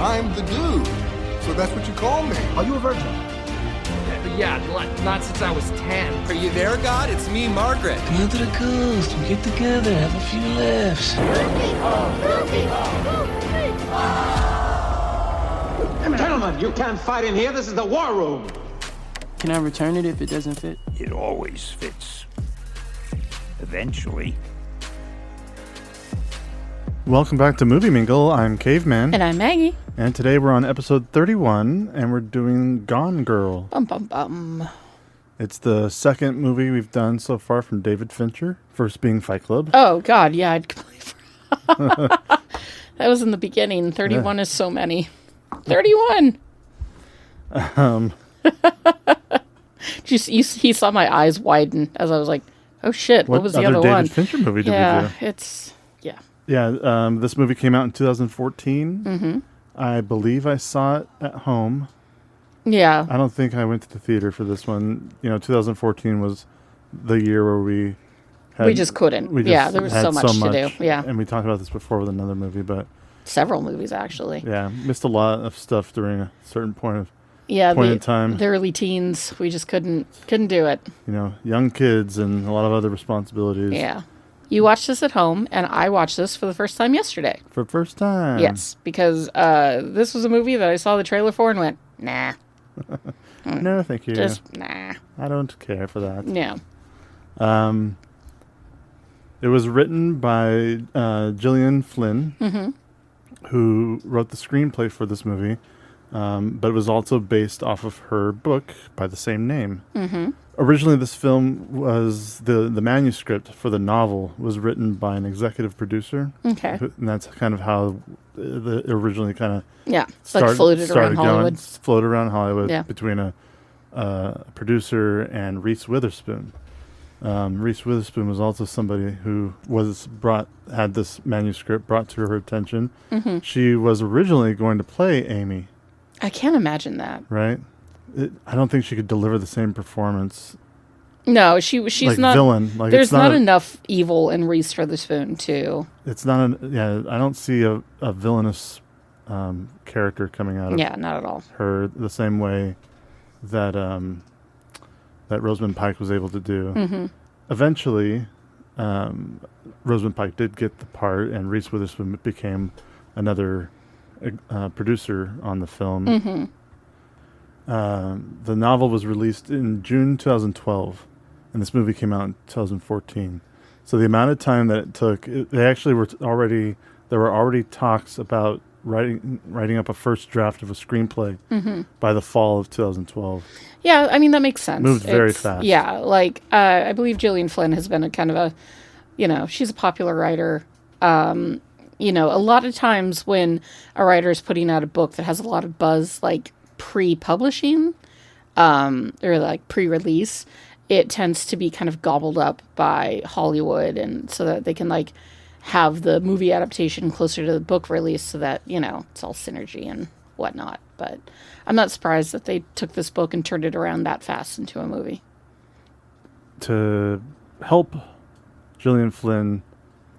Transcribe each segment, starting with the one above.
I'm the dude. So that's what you call me. Are you a virgin? Yeah, not since I was 10. Are you there, God? It's me, Margaret. Come on to the coast. We get together, have a few laughs. Gentlemen, you can't fight in here. This is the war room. Can I return it if it doesn't fit? It always fits. Eventually. Welcome back to Movie Mingle. I'm Caveman. And I'm Maggie. And today we're on episode 31, and we're doing Gone Girl. Bum, bum, bum. It's the second movie we've done so far from David Fincher, first being Fight Club. Oh, God, yeah, I'd completely forgot. That was in the beginning. 31 is so many. 31! You saw my eyes widen as I was like, oh shit, what was the other David one? Fincher movie did we do? Yeah. This movie came out in 2014. Mm-hmm. I believe I saw it at home. Yeah. I don't think I went to the theater for this one. 2014 was the year where we just couldn't. There was so much to do. Yeah. And we talked about this before with another movie, but several movies actually. Yeah, missed a lot of stuff during a certain point in time. The early teens, we just couldn't do it. Young kids and a lot of other responsibilities. Yeah. You watched this at home, and I watched this for the first time yesterday. For the first time? Yes, because this was a movie that I saw the trailer for and went, nah. No, thank you. Just, nah. I don't care for that. Yeah. It was written by Gillian Flynn, who wrote the screenplay for this movie, but it was also based off of her book by the same name. Mm-hmm. Originally, this film was the manuscript for the novel was written by an executive producer. Okay. And that's kind of how it originally kind of floated around Hollywood. Floated around Hollywood between a producer and Reese Witherspoon. Reese Witherspoon was also somebody who had this manuscript brought to her attention. Mm-hmm. She was originally going to play Amy. I can't imagine that. Right? I don't think she could deliver the same performance. No, she's like not villain. There's not enough evil in Reese Witherspoon to. It's not I don't see a villainous character coming out of. Yeah, not at all. Her the same way that that Rosamund Pike was able to do. Mm-hmm. Eventually, Rosamund Pike did get the part, and Reese Witherspoon became another producer on the film. Mm-hmm. The novel was released in June 2012, and this movie came out in 2014. So the amount of time that it took, there were already talks about writing up a first draft of a screenplay by the fall of 2012. Yeah, I mean, that makes sense. Moved very fast. Yeah, I believe Gillian Flynn has been a kind of she's a popular writer. A lot of times when a writer is putting out a book that has a lot of buzz, like pre-publishing or like pre-release, it tends to be kind of gobbled up by Hollywood, and so that they can have the movie adaptation closer to the book release so that, it's all synergy and whatnot. But I'm not surprised that they took this book and turned it around that fast into a movie. To help Gillian Flynn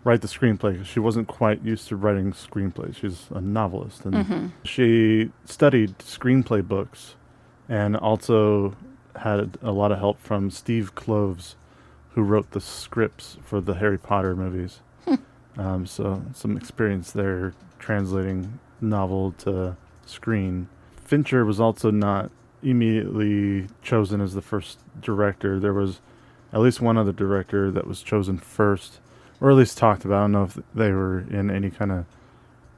write the screenplay, because she wasn't quite used to writing screenplays. She's a novelist, and she studied screenplay books and also had a lot of help from Steve Kloves, who wrote the scripts for the Harry Potter movies. So some experience there translating novel to screen. Fincher was also not immediately chosen as the first director. There was at least one other director that was chosen first, or at least talked about. I don't know if they were in any kind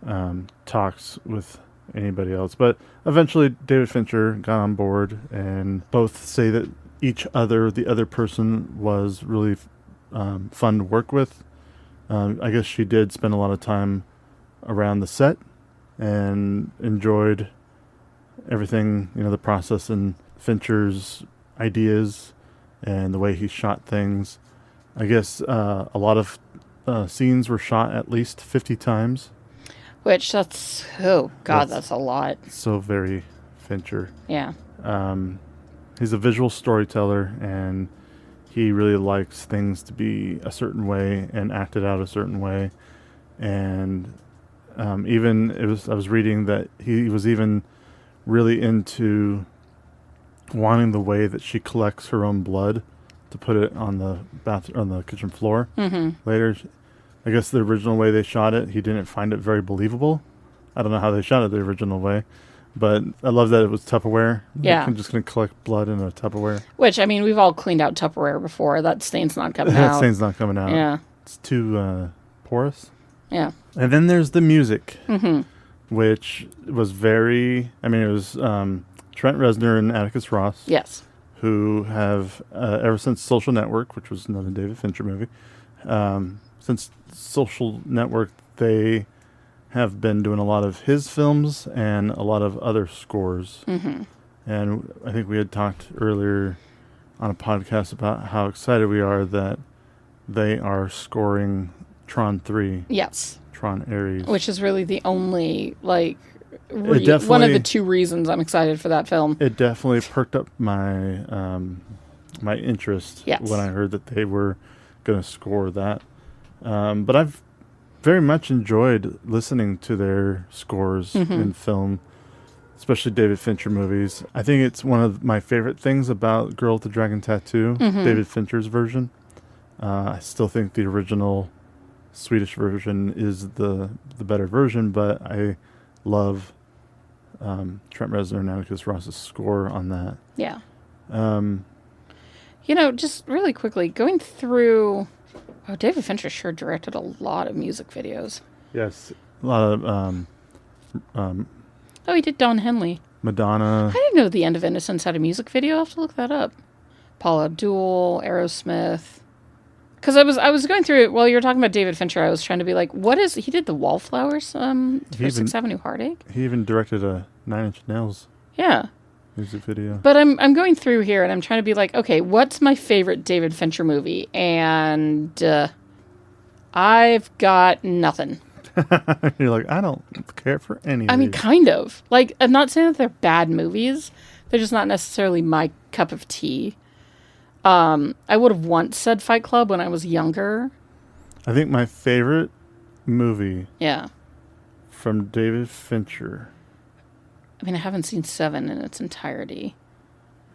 of talks with anybody else. But eventually David Fincher got on board, and both say that the other person was really fun to work with. I guess she did spend a lot of time around the set and enjoyed everything, the process and Fincher's ideas and the way he shot things. I guess a lot of scenes were shot at least 50 times. Which that's a lot. So very Fincher. Yeah. He's a visual storyteller, and he really likes things to be a certain way and acted out a certain way. And I was reading that he was even really into wanting the way that she collects her own blood to put it on the kitchen floor. Later, I guess the original way they shot it, he didn't find it very believable. I don't know how they shot it the original way, but I love that it was Tupperware. Yeah. I'm just going to collect blood in a Tupperware. Which, I mean, we've all cleaned out Tupperware before. That stain's not coming That out. stain's not coming out. Yeah. It's too porous. Yeah. And then there's the music, which was it was Trent Reznor and Atticus Ross. Yes. Who have, ever since Social Network, which was another David Fincher movie, since Social Network, they have been doing a lot of his films and a lot of other scores. And I think we had talked earlier on a podcast about how excited we are that they are scoring Tron 3. Yes. Tron Ares. Which is really the only, like, one of the two reasons I'm excited for that film. It definitely perked up my my interest when I heard that they were going to score that. But I've very much enjoyed listening to their scores in film, especially David Fincher movies. I think it's one of my favorite things about Girl with the Dragon Tattoo, David Fincher's version. I still think the original Swedish version is the better version, but I love Trent Reznor and Atticus Ross's score on that. Yeah. Just really quickly, going through... Oh, David Fincher sure directed a lot of music videos. Yes, a lot of... he did Don Henley. Madonna. I didn't know The End of Innocence had a music video. I'll have to look that up. Paula Abdul, Aerosmith... Because I was going through it while you were talking about David Fincher. I was trying to be like, what is he did the Wallflowers for Sixth Avenue Heartache? He even directed a Nine Inch Nails music video. But I'm going through here and I'm trying to be like, okay, what's my favorite David Fincher movie? And I've got nothing. You're like, I don't care for any. I mean, kind of. Like, I'm not saying that they're bad movies. They're just not necessarily my cup of tea. I would have once said Fight Club when I was younger. I think my favorite movie from David Fincher. I mean, I haven't seen Seven in its entirety.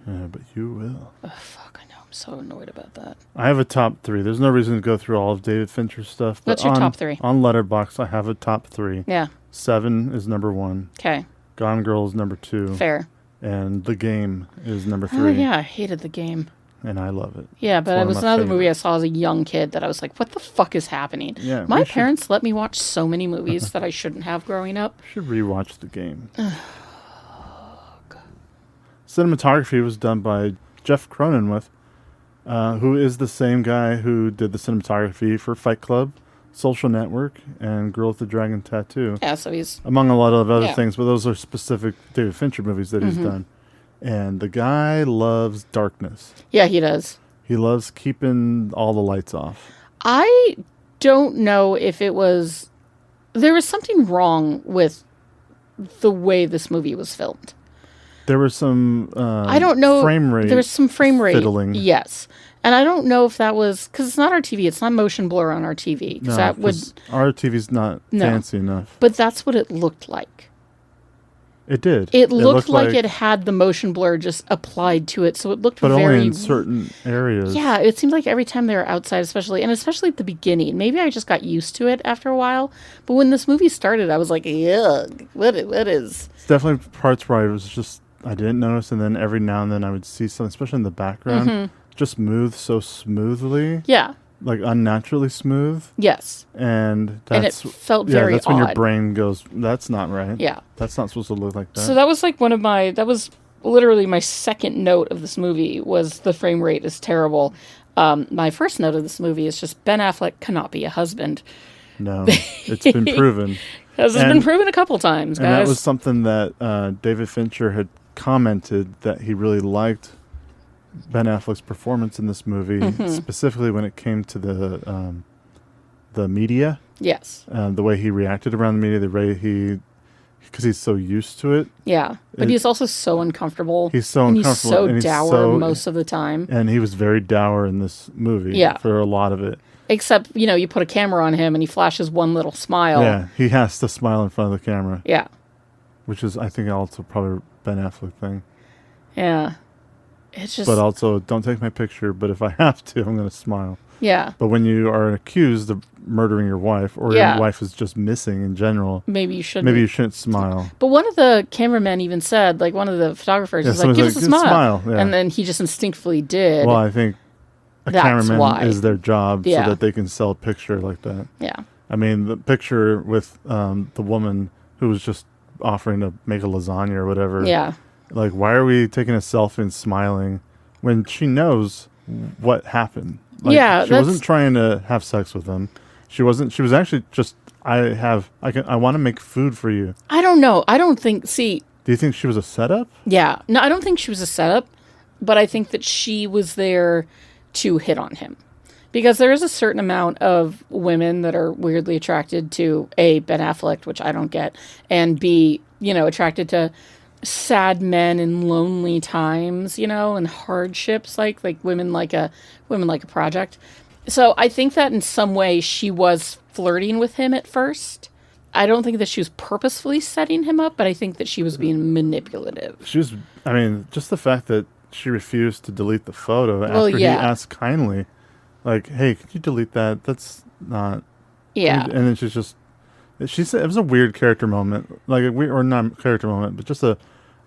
Yeah, but you will. Oh, fuck, I know. I'm so annoyed about that. I have a top 3. There's no reason to go through all of David Fincher's stuff. But what's your top 3? On Letterboxd, I have a top 3. Yeah. 7 is number 1. Okay. Gone Girl is number 2. Fair. And The Game is number 3. Oh, yeah, I hated The Game. And I love it. Yeah, but it was another movie I saw as a young kid that I was like, what the fuck is happening? Yeah, my parents let me watch so many movies that I shouldn't have growing up. Should rewatch The Game. Cinematography was done by Jeff Cronenweth, who is the same guy who did the cinematography for Fight Club, Social Network, and Girl with the Dragon Tattoo. Yeah, so he's... Among a lot of other things, but those are specific David Fincher movies that he's done. And the guy loves darkness. Yeah, he does. He loves keeping all the lights off. I don't know if it was... There was something wrong with the way this movie was filmed. There was some I don't know. Frame rate. There was some frame rate. Fiddling. Yes. And I don't know if that was... Because it's not our TV. It's not motion blur on our TV. No, that would... our TV's not fancy enough. But that's what it looked like. It did. It looked like it had the motion blur just applied to it, so it looked but very... only in certain areas. Yeah, it seemed like every time they were outside, especially at the beginning. Maybe I just got used to it after a while, but when this movie started, I was like, ugh, what is... It's definitely parts where I didn't notice, and then every now and then I would see something, especially in the background, just move so smoothly. Yeah. Like unnaturally smooth. Yes. And that's... And it felt very that's odd. when your brain goes, that's not right. Yeah. That's not supposed to look like that. So that was like that was literally my second note of this movie was the frame rate is terrible. My first note of this movie is just Ben Affleck cannot be a husband. No, it's been proven. It's been proven a couple times, guys. And that was something that David Fincher had commented that he really liked Ben Affleck's performance in this movie, specifically when it came to the media. Yes. The way he reacted around the media, the way because he's so used to it. Yeah, but he's also so uncomfortable. He's so uncomfortable. And he's so dour most of the time. And he was very dour in this movie for a lot of it. Except, you put a camera on him and he flashes one little smile. Yeah, he has to smile in front of the camera. Yeah. Which is, I think, also probably a Ben Affleck thing. Yeah. It's just... But also, don't take my picture, but if I have to, I'm going to smile. Yeah. But when you are accused of murdering your wife, or your wife is just missing in general, maybe you shouldn't. Maybe you shouldn't smile. But one of the cameramen even said, like, one of the photographers was like, give us a smile. Yeah. And then he just instinctively did. Well, I think a cameraman is their job so that they can sell a picture like that. Yeah. I mean, the picture with the woman who was just offering to make a lasagna or whatever. Yeah. Like, why are we taking a selfie and smiling when she knows what happened? Like, she wasn't trying to have sex with him. She wasn't. She was actually just. I want to make food for you. I don't know. I don't think. See. Do you think she was a setup? Yeah. No, I don't think she was a setup, but I think that she was there to hit on him, because there is a certain amount of women that are weirdly attracted to A, Ben Affleck, which I don't get, and B, attracted to sad men in lonely times, and hardships, like women like a project. So I think that in some way she was flirting with him at first. I don't think that she was purposefully setting him up, but I think that she was being manipulative. She was. I mean, just the fact that she refused to delete the photo after he asked kindly, like, "Hey, could you delete that? That's not." Yeah. And then she said it was a weird character moment, like or not character moment, but just a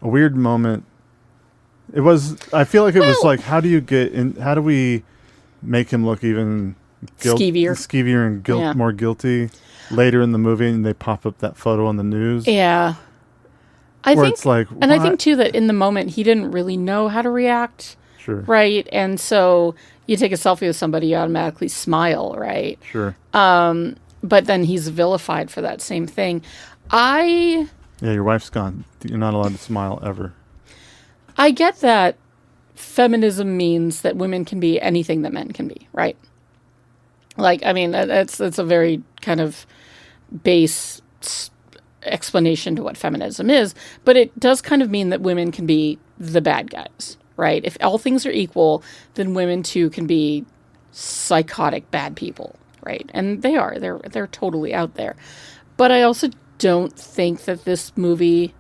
weird moment. It was. I feel like it was like, how do we make him look even skeevier and more guilty later in the movie, and they pop up that photo on the news. Yeah. I think too that in the moment he didn't really know how to react. Sure. Right. And so you take a selfie with somebody, you automatically smile, right? Sure. But then he's vilified for that same thing. Yeah, your wife's gone. You're not allowed to smile ever. I get that feminism means that women can be anything that men can be, right? Like, I mean, that's a very kind of base explanation to what feminism is, but it does kind of mean that women can be the bad guys, right? If all things are equal, then women too can be psychotic bad people, right? And they are. They're totally out there. But I also don't think that this movie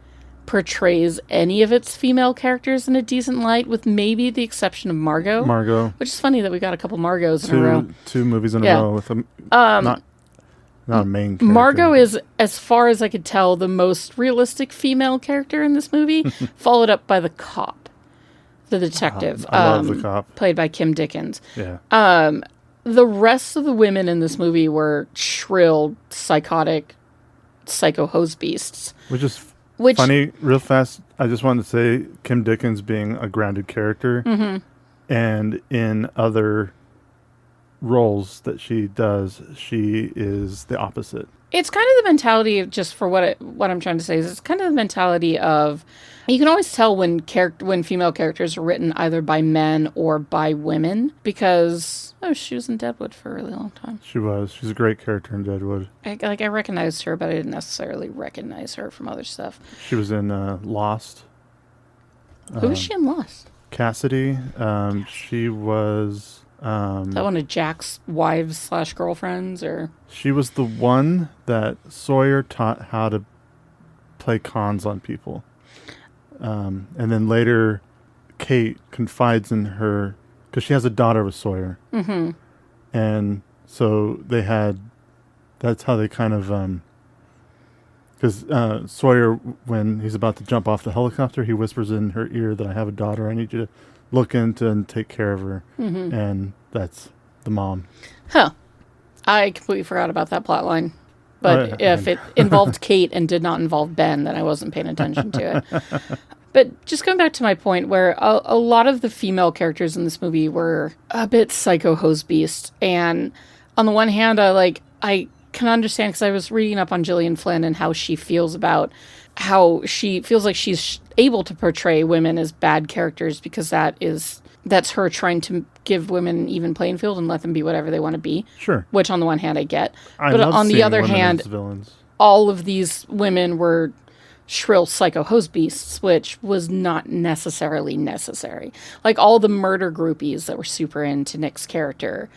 portrays any of its female characters in a decent light, with maybe the exception of Margot. Which is funny that we got a couple Margos in a row. Two movies in a row with them. Not a main character. Margot is, as far as I could tell, the most realistic female character in this movie, followed up by the cop, the detective. I love the cop. Played by Kim Dickens. Yeah. The rest of the women in this movie were shrill, psychotic, psycho hose beasts. Which is funny, real fast. I just wanted to say Kim Dickens being a grounded character, and in other roles that she does, she is the opposite. It's kind of the mentality of, just for what I'm trying to say, is it's kind of the mentality of, you can always tell when female characters are written either by men or by women, because she was in Deadwood for a really long time. She's a great character in Deadwood. I recognized her, but I didn't necessarily recognize her from other stuff. She was in Lost. Who was she in Lost? Cassidy. She was that one of Jack's wives / girlfriends, or she was the one that Sawyer taught how to play cons on people. And then later, Kate confides in her, because she has a daughter with Sawyer. Mm-hmm. And so that's how they kind of, because Sawyer, when he's about to jump off the helicopter, he whispers in her ear that I have a daughter, I need you to look into and take care of her. Mm-hmm. And that's the mom. Huh. I completely forgot about that plot line. But if it involved Kate and did not involve Ben, then I wasn't paying attention to it. But just going back to my point, where a lot of the female characters in this movie were a bit psycho hose beast. And on the one hand, I can understand, because I was reading up on Gillian Flynn and how she feels about how she feels like she's able to portray women as bad characters, because that's her trying to give women an even playing field and let them be whatever they want to be. Sure. Which on the one hand I get. But on the other hand, all of these women were shrill psycho hose beasts, which was not necessarily necessary. Like all the murder groupies that were super into Nick's character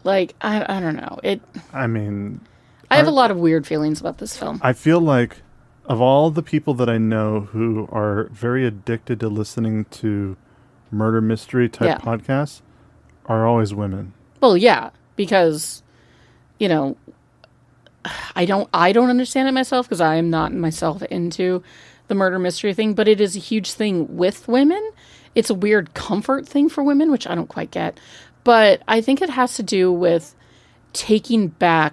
Like, I don't know. I mean, I have a lot of weird feelings about this film. I feel like of all the people that I know who are very addicted to listening to murder mystery type podcasts are always women. Well, yeah, because, you know, I don't understand it myself because I am not myself into the murder mystery thing, but it is a huge thing with women. It's a weird comfort thing for women, which I don't quite get. But I think it has to do with taking kind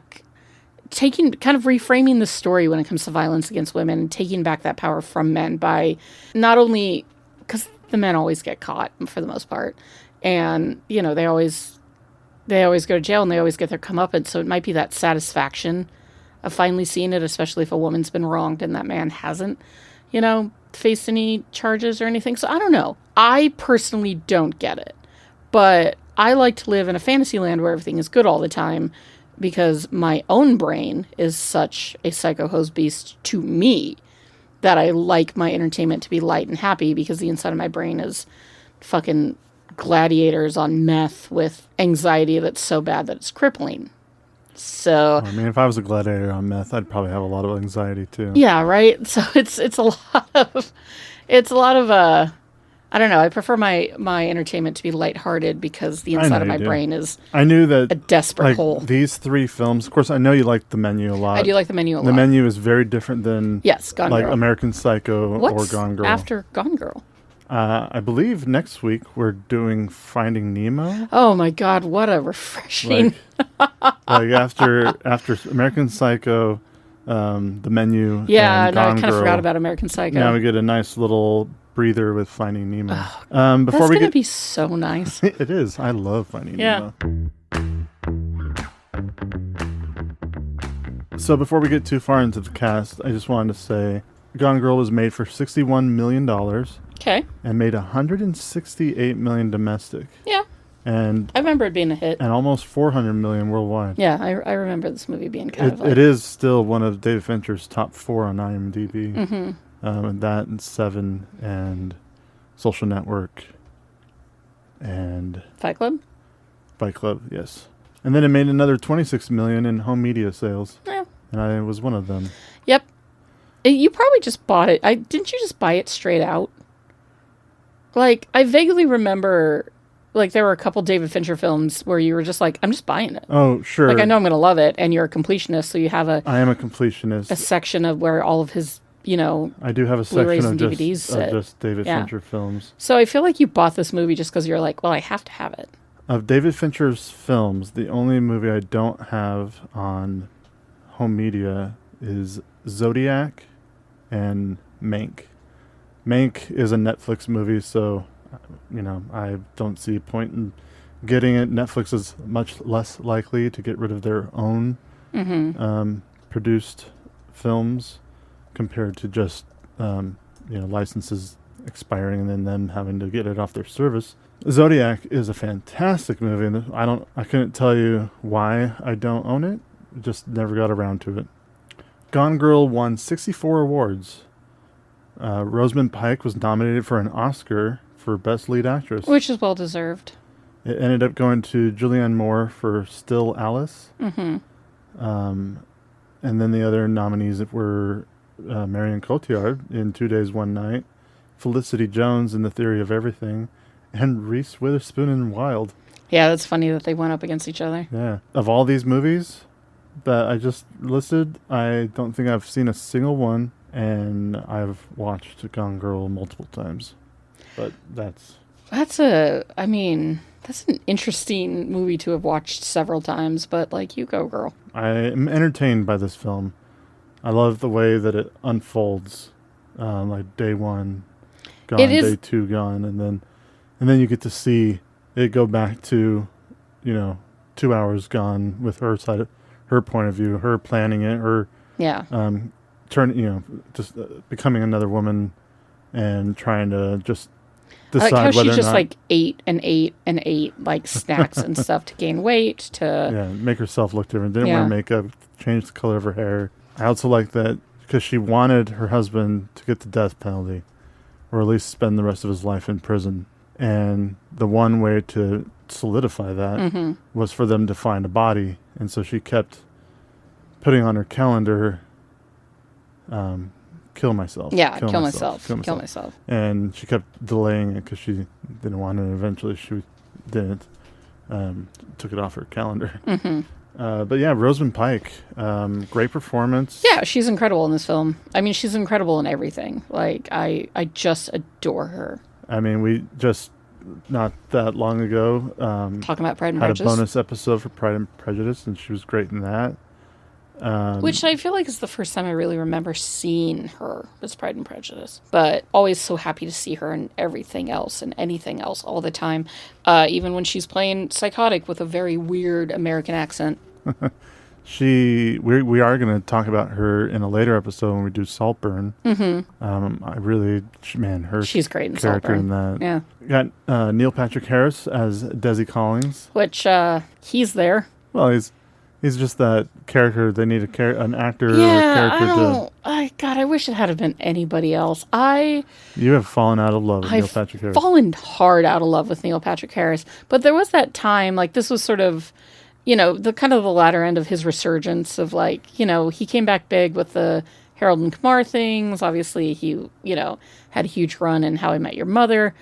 of reframing the story when it comes to violence against women and taking back that power from men by not only, because the men always get caught for the most part. And, you know, they always go to jail and they always get their comeuppance. So it might be that satisfaction of finally seeing it, especially if a woman's been wronged and that man hasn't, you know, faced any charges or anything. So I don't know. I personally don't get it. But I like to live in a fantasy land where everything is good all the time because my own brain is such a psycho-hose beast to me that I like my entertainment to be light and happy because the inside of my brain is fucking gladiators on meth with anxiety that's so bad that it's crippling. So I mean, if I was a gladiator on meth, I'd probably have a lot of anxiety too. Yeah, right. So it's a lot of I don't know. I prefer my entertainment to be lighthearted because the inside of my brain is I knew that a desperate hole. These three films, of course, I know you like The Menu a lot. I do like The Menu a lot. The Menu is very different than Gone like Girl. American Psycho What's or Gone Girl. after Gone Girl? I believe next week we're doing Finding Nemo. Oh my God, what a refreshing... Like after American Psycho, The Menu, yeah, and no, I Gone kind of Girl, forgot about American Psycho. Now we get a nice little breather with Finding Nemo. That's going to be so nice. It is. I love Finding Nemo. So before we get too far into the cast, I just wanted to say Gone Girl was made for $61 million. Okay. And made $168 million domestic. Yeah. And I remember it being a hit. And almost $400 million worldwide. Yeah, I remember this movie being kind of like... It is still one of David Fincher's top 4 on IMDb. Mm-hmm. And that and Seven and Social Network and... Fight Club? Fight Club, yes. And then it made another $26 million in home media sales. Yeah. And I was one of them. Yep. You probably just bought it. Didn't you just buy it straight out? Like, I vaguely remember, like, there were a couple David Fincher films where you were just like, I'm just buying it. Oh, sure. Like, I know I'm going to love it, and you're a completionist, so you have I am a completionist. a section of where all of his, you know, I do have a Blu-rays section and of DVDs sit. just David Fincher films. So I feel like you bought this movie just because you're like, well, I have to have it. Of David Fincher's films, the only movie I don't have on home media is Zodiac and Mank. Mank is a Netflix movie, so, you know, I don't see a point in getting it. Netflix is much less likely to get rid of their own produced films compared to just, licenses expiring and then them having to get it off their service. Zodiac is a fantastic movie, and I couldn't tell you why I don't own it. Just never got around to it. Gone Girl won 64 awards. Rosamund Pike was nominated for an Oscar for Best Lead Actress. Which is well deserved. It ended up going to Julianne Moore for Still Alice. Mm-hmm. And then the other nominees were Marion Cotillard in 2 Days, One Night, Felicity Jones in The Theory of Everything, and Reese Witherspoon in Wild. Yeah, that's funny that they went up against each other. Yeah. Of all these movies that I just listed, I don't think I've seen a single one, and I've watched Gone Girl multiple times. But that's an interesting movie to have watched several times, but, like, you go, girl. I am entertained by this film. I love the way that it unfolds, like day one, gone, day two, gone, and then you get to see it go back to, 2 hours gone with her side, her point of view, her planning it, her becoming another woman and trying to just decide like how whether she just or not, like ate like snacks and stuff to gain weight to make herself look different. Didn't wear makeup, changed the color of her hair. I also like that because she wanted her husband to get the death penalty, or at least spend the rest of his life in prison. And the one way to solidify that was for them to find a body. And so she kept putting on her calendar, kill myself. Yeah, kill myself. And she kept delaying it because she didn't want it. And eventually she didn't. Took it off her calendar. But yeah, Rosamund Pike, great performance. Yeah, she's incredible in this film. I mean, she's incredible in everything. Like, I just adore her. I mean, we just, not that long ago, talking about Pride and had Prejudice. a bonus episode for Pride and Prejudice, and she was great in that. Which I feel like is the first time I really remember seeing her was Pride and Prejudice. But always so happy to see her in everything else and anything else all the time. Even when she's playing psychotic with a very weird American accent. We are going to talk about her in a later episode when we do Saltburn. She's great in character Saltburn. in that. Yeah. We got Neil Patrick Harris as Desi Collins. Which, he's there. Well, he's just that character. They need an actor or a Yeah, character I wish it had been anybody else. You have fallen out of love with Neil Patrick Harris. I've fallen hard out of love with Neil Patrick Harris. But there was that time, like, this was sort of, the kind of the latter end of his resurgence of, like, he came back big with the Harold and Kumar things. Obviously, he, had a huge run in How I Met Your Mother,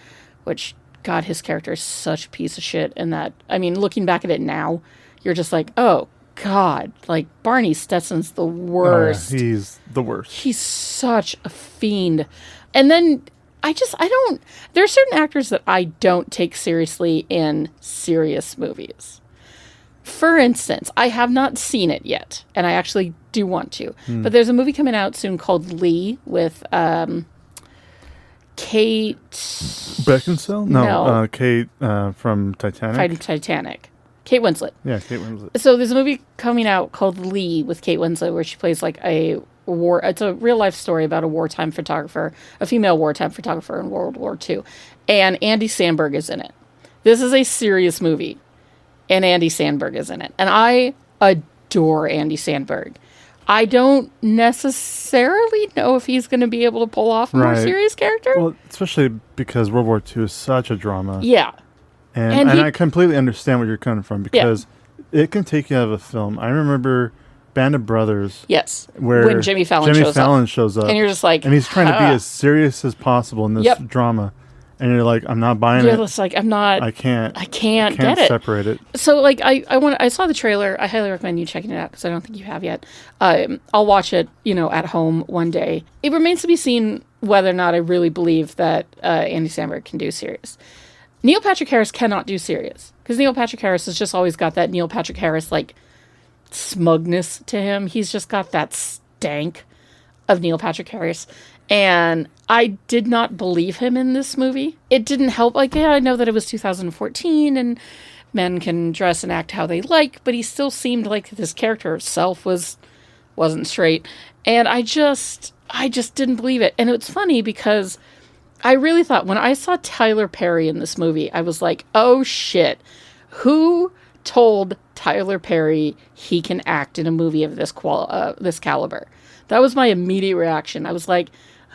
which, God, his character is such a piece of shit. And that, I mean, looking back at it now, you're just like, oh, God, like, Barney Stetson's the worst. He's the worst. He's such a fiend. And then there are certain actors that I don't take seriously in serious movies. For instance, I have not seen it yet, and I actually do want to. But there's a movie coming out soon called Lee with Kate Beckinsale? No. Kate from Titanic. Titanic. Kate Winslet. Yeah, Kate Winslet. So there's a movie coming out called Lee with Kate Winslet where she plays like it's a real life story about a female wartime photographer in World War II. And Andy Samberg is in it. This is a serious movie. And Andy Samberg is in it. And I adore Andy Samberg. I don't necessarily know if he's going to be able to pull off a more serious character. Well, especially because World War II is such a drama. Yeah. And I completely understand where you're coming from because it can take you out of a film. I remember Band of Brothers. Yes. Where when Jimmy Fallon shows up. And you're just like... And he's trying to be as serious as possible in this drama. And you're like, I'm not buying it. You're just like, I can't get it. Separate it. So, like, I saw the trailer. I highly recommend you checking it out because I don't think you have yet. I'll watch it, at home one day. It remains to be seen whether or not I really believe that Andy Samberg can do serious. Neil Patrick Harris cannot do serious because Neil Patrick Harris has just always got that Neil Patrick Harris, like, smugness to him. He's just got that stank of Neil Patrick Harris. And I did not believe him in this movie. It didn't help. Like, I know that it was 2014 and men can dress and act how they like, but he still seemed like this character himself wasn't straight. And I just didn't believe it. And it's funny because I really thought when I saw Tyler Perry in this movie, I was like, oh shit, who told Tyler Perry he can act in a movie of this caliber? That was my immediate reaction. I was like,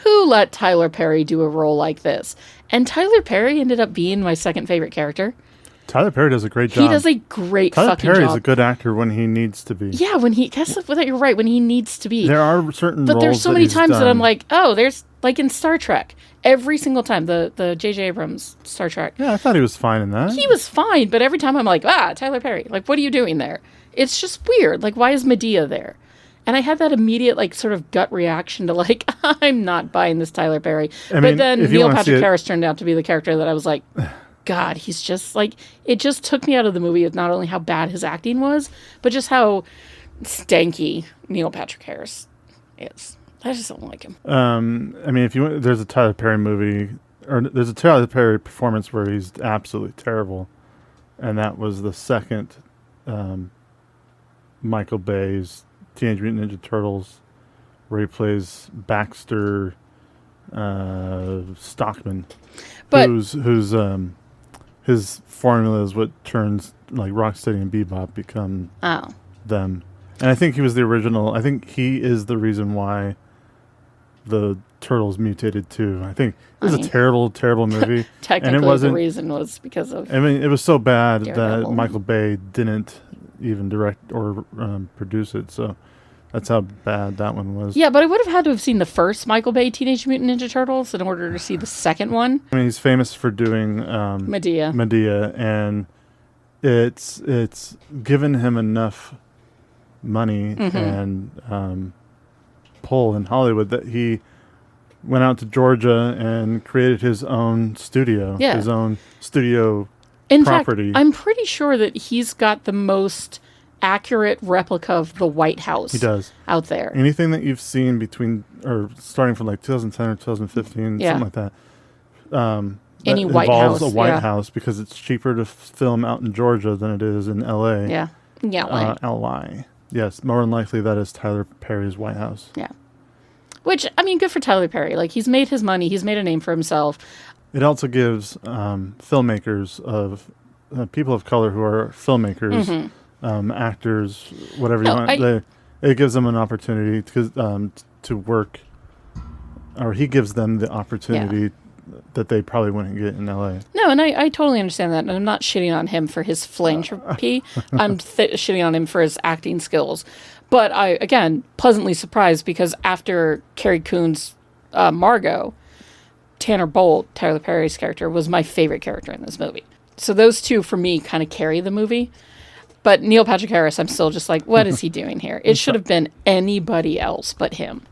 who let Tyler Perry do a role like this? And Tyler Perry ended up being my second favorite character. Tyler Perry does a great job. He does a great fucking job. Tyler Perry is a good actor when he needs to be. Yeah, you're right, when he needs to be. There are certain roles. But there's so many times that I'm like, oh, there's, like in Star Trek, every single time, the J.J. Abrams Star Trek. Yeah, I thought he was fine in that. He was fine, but every time I'm like, Tyler Perry, like, what are you doing there? It's just weird. Like, why is Medea there? And I had that immediate, like, sort of gut reaction to, like, I'm not buying this Tyler Perry. But then Neil Patrick Harris turned out to be the character that I was like, God, he's just, like, it just took me out of the movie with not only how bad his acting was, but just how stanky Neil Patrick Harris is. I just don't like him. I mean, there's a Tyler Perry movie, or there's a Tyler Perry performance where he's absolutely terrible. And that was the second Michael Bay's Teenage Mutant Ninja Turtles, where he plays Baxter Stockman, but who's his formula is what turns like Rocksteady and Bebop become them. And I think he was the original. I think he is the reason why the Turtles mutated too. I think it was a terrible, terrible movie. Technically, and it wasn't, the reason was because of. I mean, it was so bad Daredevil. that Michael Bay didn't even direct or produce it. So that's how bad that one was. Yeah, but I would have had to have seen the first Michael Bay Teenage Mutant Ninja Turtles in order to see the second one. I mean, he's famous for doing Medea, and it's given him enough money and pull in Hollywood that he went out to Georgia and created his own studio, his own studio property. In fact, I'm pretty sure that he's got the most accurate replica of the White House. He does. Out there. Anything that you've seen between or starting from like 2010 or 2015, something like that. Any that White involves House, a White House because it's cheaper to film out in Georgia than it is in LA. Yeah. LA. Yes, more than likely that is Tyler Perry's White House. Yeah. Which, I mean, good for Tyler Perry. Like, he's made his money. He's made a name for himself. It also gives filmmakers of people of color who are filmmakers, actors, whatever you want. It gives them an opportunity to work, or he gives them the opportunity that they probably wouldn't get in LA. No, and I totally understand that. And I'm not shitting on him for his philanthropy. I'm shitting on him for his acting skills. But I, again, pleasantly surprised because after Carrie Coon's Margot, Tanner Bolt, Tyler Perry's character, was my favorite character in this movie. So those two, for me, kind of carry the movie. But Neil Patrick Harris, I'm still just like, what is he doing here? It should have been anybody else but him.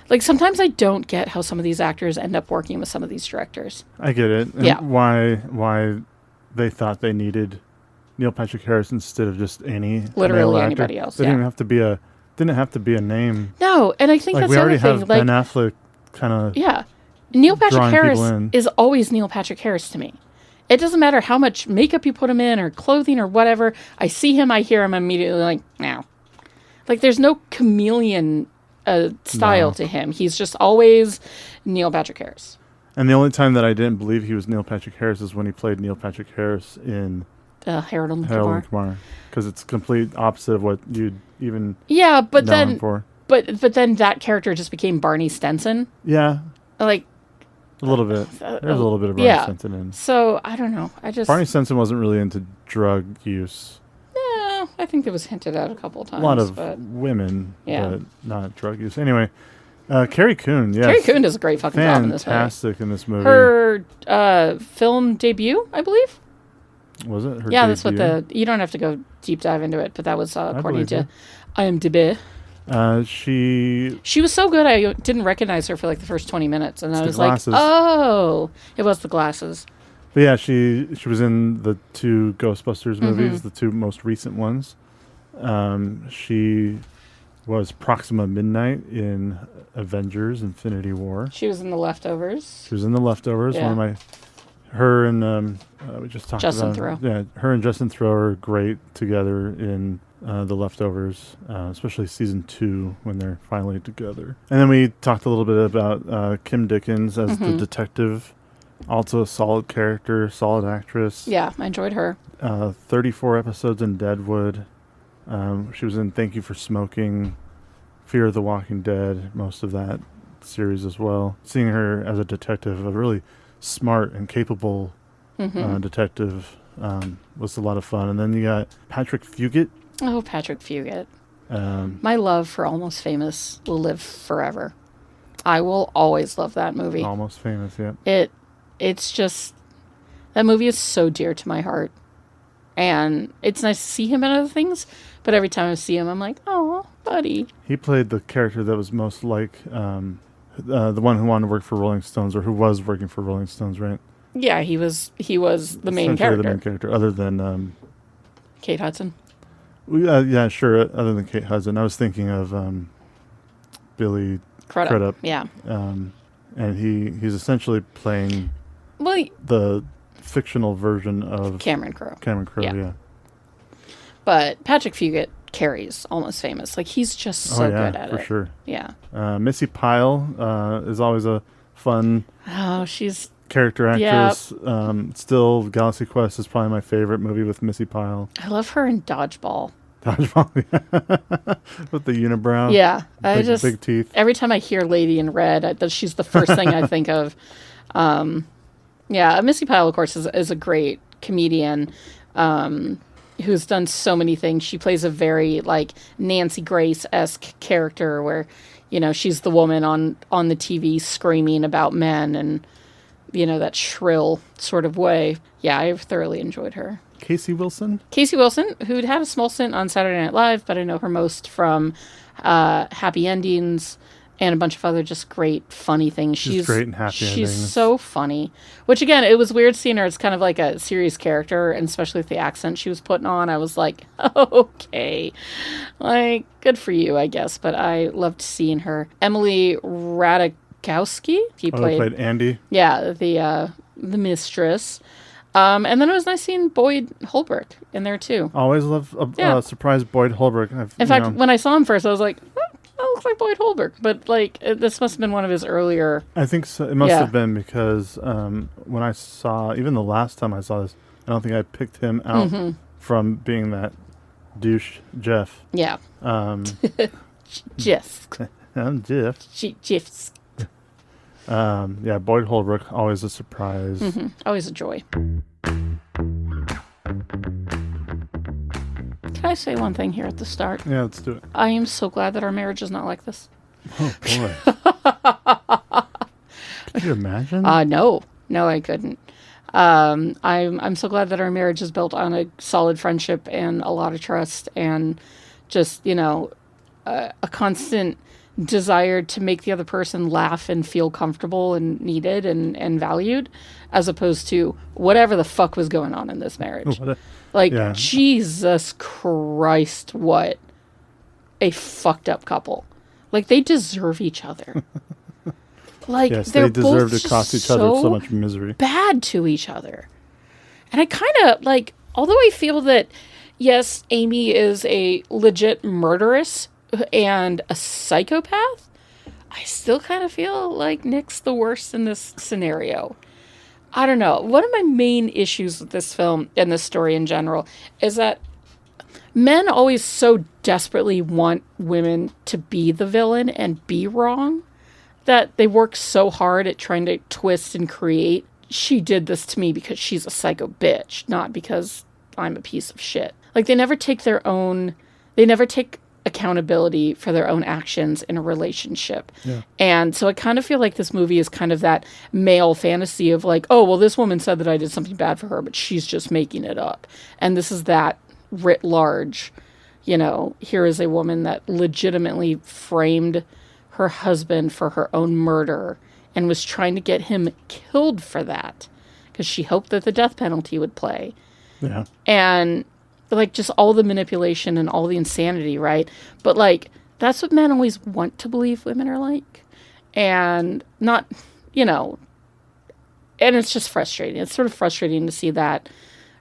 Like, sometimes I don't get how some of these actors end up working with some of these directors. I get it. And why they thought they needed Neil Patrick Harris instead of just literally anybody else. They didn't have to be a name. No, and I think like that's we the already other thing. have Like, Ben Affleck kind of. Yeah, Neil Patrick Harris in. is always Neil Patrick Harris to me. It doesn't matter how much makeup you put him in or clothing or whatever. I see him, I hear him, I'm immediately like, no. Like, there's no chameleon style to him. He's just always Neil Patrick Harris. And the only time that I didn't believe he was Neil Patrick Harris is when he played Neil Patrick Harris in Harold and Kumar, because it's complete opposite of what you'd even but know then him for. But then that character just became Barney Stinson. Yeah, like a little bit. There's a little bit of Barney Stinson in. So I don't know. Barney Stinson wasn't really into drug use. No, I think it was hinted at a couple of times. A lot of women, but not drug use. Anyway, Carrie Coon. Yes, Carrie Coon does a great fucking job in this movie. Fantastic in this movie. Her film debut, I believe. Was it? Her yeah, debut? that's what you don't have to go deep dive into it, but that was according to IMDb. She was so good I didn't recognize her for like the first 20 minutes, and I was glasses. like, oh, it was the glasses. But yeah, she was in the two Ghostbusters movies, the two most recent ones. She was Proxima Midnight in Avengers: Infinity War. She was in The Leftovers. Yeah. One of her and we just talked Justin about Theroux. Yeah, her and Justin Theroux are great together in The Leftovers, especially season 2 when they're finally together. And then we talked a little bit about Kim Dickens as the detective. Also a solid character, solid actress. Yeah, I enjoyed her. 34 episodes in Deadwood. She was in Thank You for Smoking, Fear of the Walking Dead, most of that series as well. Seeing her as a detective, a really smart and capable detective, was a lot of fun. And then you got Patrick Fugit. Oh, Patrick Fugit. My love for Almost Famous will live forever. I will always love that movie. Almost Famous, yeah. It's just, that movie is so dear to my heart. And it's nice to see him in other things, but every time I see him, I'm like, oh, buddy. He played the character that was most like the one who wanted to work for Rolling Stones, or who was working for Rolling Stones, right? Yeah, he was the main character. The main character, other than Kate Hudson. Yeah, sure. Other than Kate Hudson, I was thinking of Billy Crudup. Yeah. And he's essentially playing the fictional version of Cameron Crowe. Yeah. But Patrick Fugit carries Almost Famous. Like, he's just so good at it. For sure. Yeah. Missy Pyle is always a fun she's character actress. Still, Galaxy Quest is probably my favorite movie with Missy Pyle. I love her in Dodgeball. Dodgeball, with the unibrow. Yeah, big teeth. Every time I hear Lady in Red, she's the first thing I think of. Yeah, Missy Pyle, of course, is a great comedian who's done so many things. She plays a very like Nancy Grace-esque character where, she's the woman on the TV screaming about men and, that shrill sort of way. Yeah, I've thoroughly enjoyed her. Casey Wilson, who'd had a small stint on Saturday Night Live, but I know her most from Happy Endings and a bunch of other just great, funny things. She's great in Happy Endings. She's so funny. Which, again, it was weird seeing her as kind of like a serious character, and especially with the accent she was putting on. I was like, okay. Like, good for you, I guess. But I loved seeing her. Emily Ratajkowski. He played Andy. Yeah, the mistress. And then it was nice seeing Boyd Holbrook in there, too. Always love a surprise Boyd Holbrook. In fact, when I saw him first, I was like, that looks like Boyd Holbrook. But, like, this must have been one of his earlier... I think so. It must have been because when I saw... Even the last time I saw this, I don't think I picked him out from being that douche Jeff. Yeah. Jeff. I'm Jeff. Jeff's. Yeah, Boyd Holbrook, always a surprise. Always a joy. Can I say one thing here at the start? Yeah, let's do it. I am so glad that our marriage is not like this. Oh, boy. Could you imagine? No, I couldn't. I'm so glad that our marriage is built on a solid friendship and a lot of trust and just, a constant desire to make the other person laugh and feel comfortable and needed and valued, as opposed to whatever the fuck was going on in this marriage. Jesus Christ, what a fucked up couple. Like, they deserve each other. Like, yes, they're they deserve both to cost each other so much misery. Bad to each other. And I kind of, like, although I feel that, yes, Amy is a legit murderess and a psychopath, I still kind of feel like Nick's the worst in this scenario. I don't know. One of my main issues with this film and this story in general is that men always so desperately want women to be the villain and be wrong that they work so hard at trying to twist and create. She did this to me because she's a psycho bitch, not because I'm a piece of shit. Like, they never take accountability for their own actions in a relationship. Yeah. And so I kind of feel like this movie is kind of that male fantasy of like, oh, well, this woman said that I did something bad for her, but she's just making it up. And this is that writ large, here is a woman that legitimately framed her husband for her own murder and was trying to get him killed for that because she hoped that the death penalty would play. Yeah. And like just all the manipulation and all the insanity, right? But like, that's what men always want to believe women are like. And not, and it's just frustrating. It's sort of frustrating to see that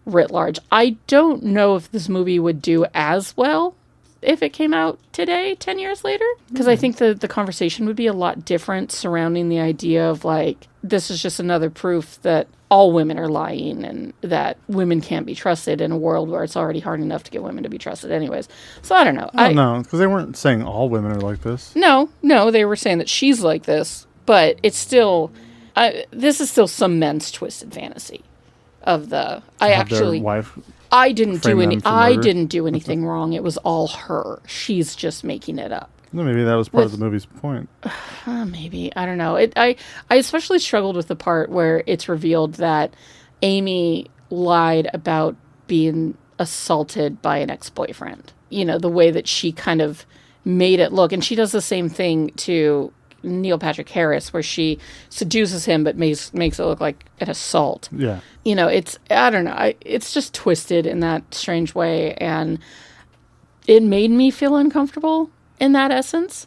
writ large. I don't know if this movie would do as well if it came out today, 10 years later. Because I think the conversation would be a lot different surrounding the idea of like, this is just another proof that all women are lying and that women can't be trusted in a world where it's already hard enough to get women to be trusted anyways. So I don't know. No, because they weren't saying all women are like this. No, they were saying that she's like this, but it's still, this is still some men's twisted fantasy of the, Their wife I didn't do anything wrong. It was all her. She's just making it up. No, maybe that was part of the movie's point. Maybe. I don't know. I especially struggled with the part where it's revealed that Amy lied about being assaulted by an ex-boyfriend. The way that she kind of made it look. And she does the same thing to Neil Patrick Harris, where she seduces him but makes it look like an assault. Yeah. I don't know. It's just twisted in that strange way. And it made me feel uncomfortable. In that essence,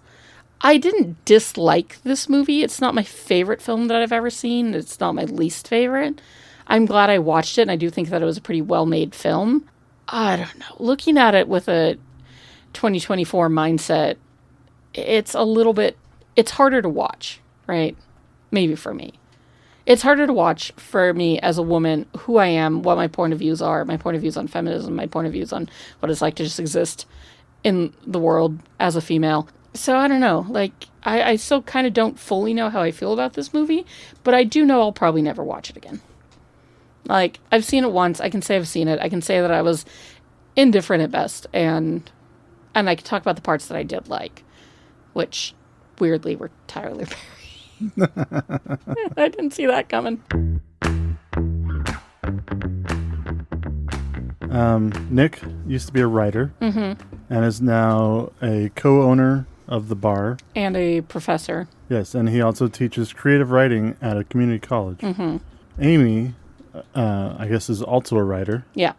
I didn't dislike this movie. It's not my favorite film that I've ever seen. It's not my least favorite. I'm glad I watched it, and I do think that it was a pretty well-made film. I don't know. Looking at it with a 2024 mindset, it's harder to watch, right? Maybe for me. It's harder to watch for me as a woman, who I am, what my point of views are, my point of views on feminism, my point of views on what it's like to just exist in the world as a female. So I don't know. Like, I still kind of don't fully know how I feel about this movie, but I do know I'll probably never watch it again. Like, I've seen it once. I can say I've seen it. I can say that I was indifferent at best, and I can talk about the parts that I did like, which weirdly were Tyler Perry. I didn't see that coming. Nick used to be a writer and is now a co-owner of the bar. And a professor. Yes, and he also teaches creative writing at a community college. Amy, I guess, is also a writer. Yeah.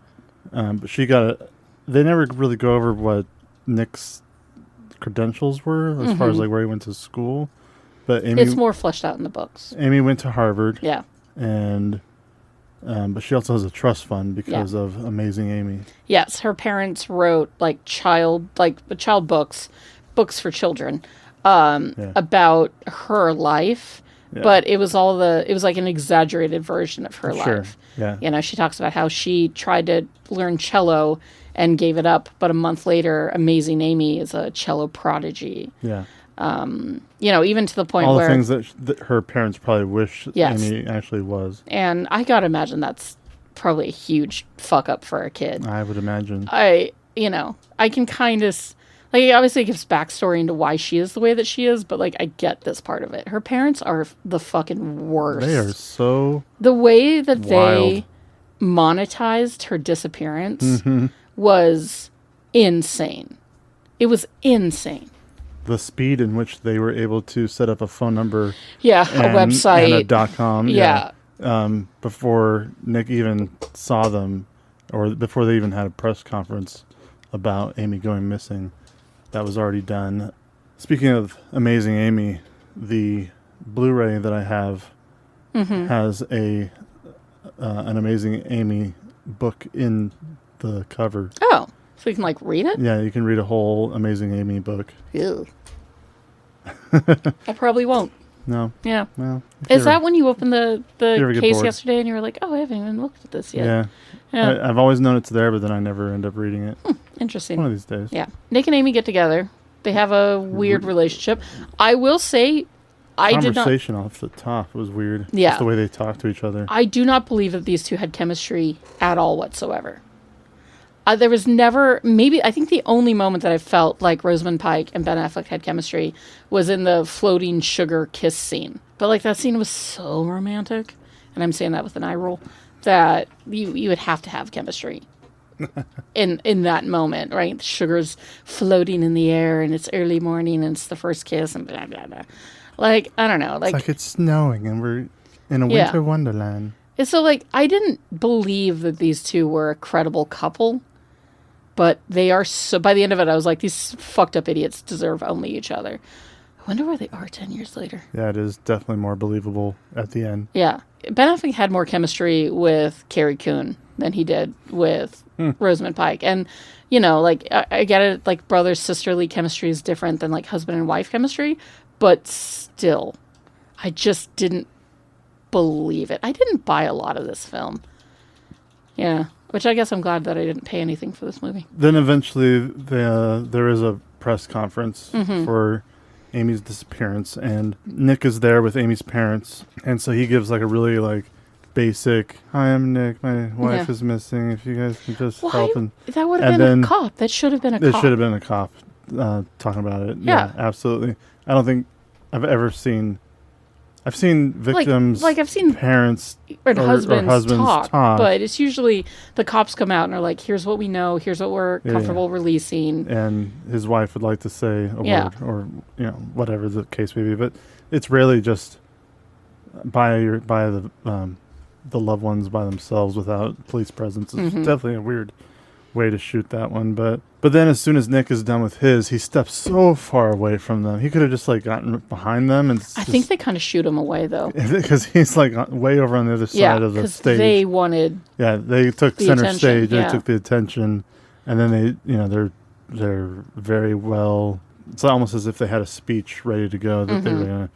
But they never really go over what Nick's credentials were as far as like where he went to school. But Amy, it's more fleshed out in the books. Amy went to Harvard. Yeah. And but she also has a trust fund because of Amazing Amy. Yes, her parents wrote child books for children, about her life. Yeah. But it was like an exaggerated version of her life. Yeah. You know, she talks about how she tried to learn cello and gave it up, but a month later, Amazing Amy is a cello prodigy. Yeah. You know, even to the point all where... All the things that her parents probably wish Amy actually was. And I gotta imagine that's probably a huge fuck up for a kid. I would imagine. I can kind of... Like, obviously it gives backstory into why she is the way that she is, but, like, I get this part of it. Her parents are the fucking worst. They are so The way that wild. They monetized her disappearance was insane. It was insane. The speed in which they were able to set up a phone number. Yeah, a website. And a .com. Yeah. Before Nick even saw them, or before they even had a press conference about Amy going missing. That was already done. Speaking of Amazing Amy, the Blu-ray that I have has an Amazing Amy book in the cover. Oh, so you can read it? Yeah, you can read a whole Amazing Amy book. Ew. I probably won't. No. Yeah. Well, is that when you opened the case bored. yesterday and you were like, oh, I haven't even looked at this yet? Yeah. I've always known it's there, but then I never end up reading it. Interesting. One of these days. Yeah. Nick and Amy get together. They have a weird relationship. I will say, Conversation off the top. It was weird. Yeah. Just the way they talk to each other. I do not believe that these two had chemistry at all whatsoever. There was never, I think the only moment that I felt like Rosamund Pike and Ben Affleck had chemistry was in the floating sugar kiss scene. But that scene was so romantic, and I'm saying that with an eye roll, that you would have to have chemistry in that moment, right? The sugar's floating in the air, and it's early morning, and it's the first kiss, and blah, blah, blah. I don't know. It's like it's snowing, and we're in a winter wonderland. So, I didn't believe that these two were a credible couple, but they are so... By the end of it, I was like, these fucked up idiots deserve only each other. I wonder where they are 10 years later. Yeah, it is definitely more believable at the end. Yeah. Ben Affleck had more chemistry with Carrie Coon than he did with Rosamund Pike. And, I get it, brother sisterly chemistry is different than, husband and wife chemistry, but still, I just didn't believe it. I didn't buy a lot of this film. Yeah. Which I guess I'm glad that I didn't pay anything for this movie. Then eventually there is a press conference for Amy's disappearance, and Nick is there with Amy's parents, and so he gives a really basic, "Hi, I'm Nick, my wife is missing, if you guys can just help." And that would have been a cop. That should have been a cop. It should have been a cop talking about it. Yeah, absolutely. I don't think I've ever seen... I've seen victims, I've seen parents or husbands talk, talk, but it's usually the cops come out and are like, "Here's what we know. Here's what we're comfortable releasing." And his wife would like to say a word, or whatever the case may be. But it's rarely just by the loved ones by themselves without police presence. It's definitely a weird way to shoot that one, but then as soon as Nick is done with his, he steps so far away from them. He could have just gotten behind them, and I think they kind of shoot him away though, because he's way over on the other side of the stage. They wanted, they took center attention. stage. They took the attention, and then they're very well. It's almost as if they had a speech ready to go that they were gonna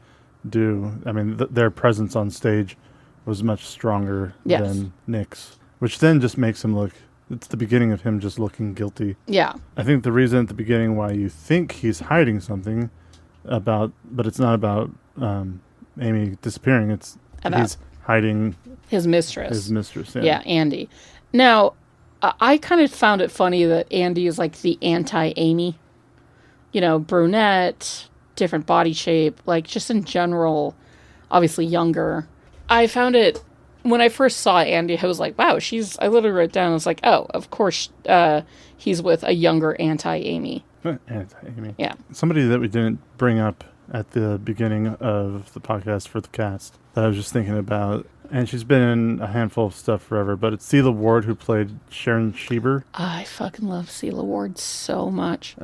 do. I mean, their presence on stage was much stronger Yes. than Nick's, which then just makes him look. It's the beginning of him just looking guilty. Yeah. I think the reason at the beginning why you think he's hiding something but it's not about Amy disappearing. It's About he's hiding his mistress. his mistress. Yeah, Andy. Now, I kind of found it funny that Andy is like the anti-Amy. You know, brunette, different body shape, like just in general, obviously younger. I found it, when I first saw Andy, I was like, wow, I literally wrote down, I was like, oh, of course he's with a younger anti-Amy. Anti-Amy. Yeah. Somebody that we didn't bring up at the beginning of the podcast for the cast that I was just thinking about, and she's been in a handful of stuff forever, but it's Celia Ward who played Sharon Sheeber. I fucking love Celia Ward so much.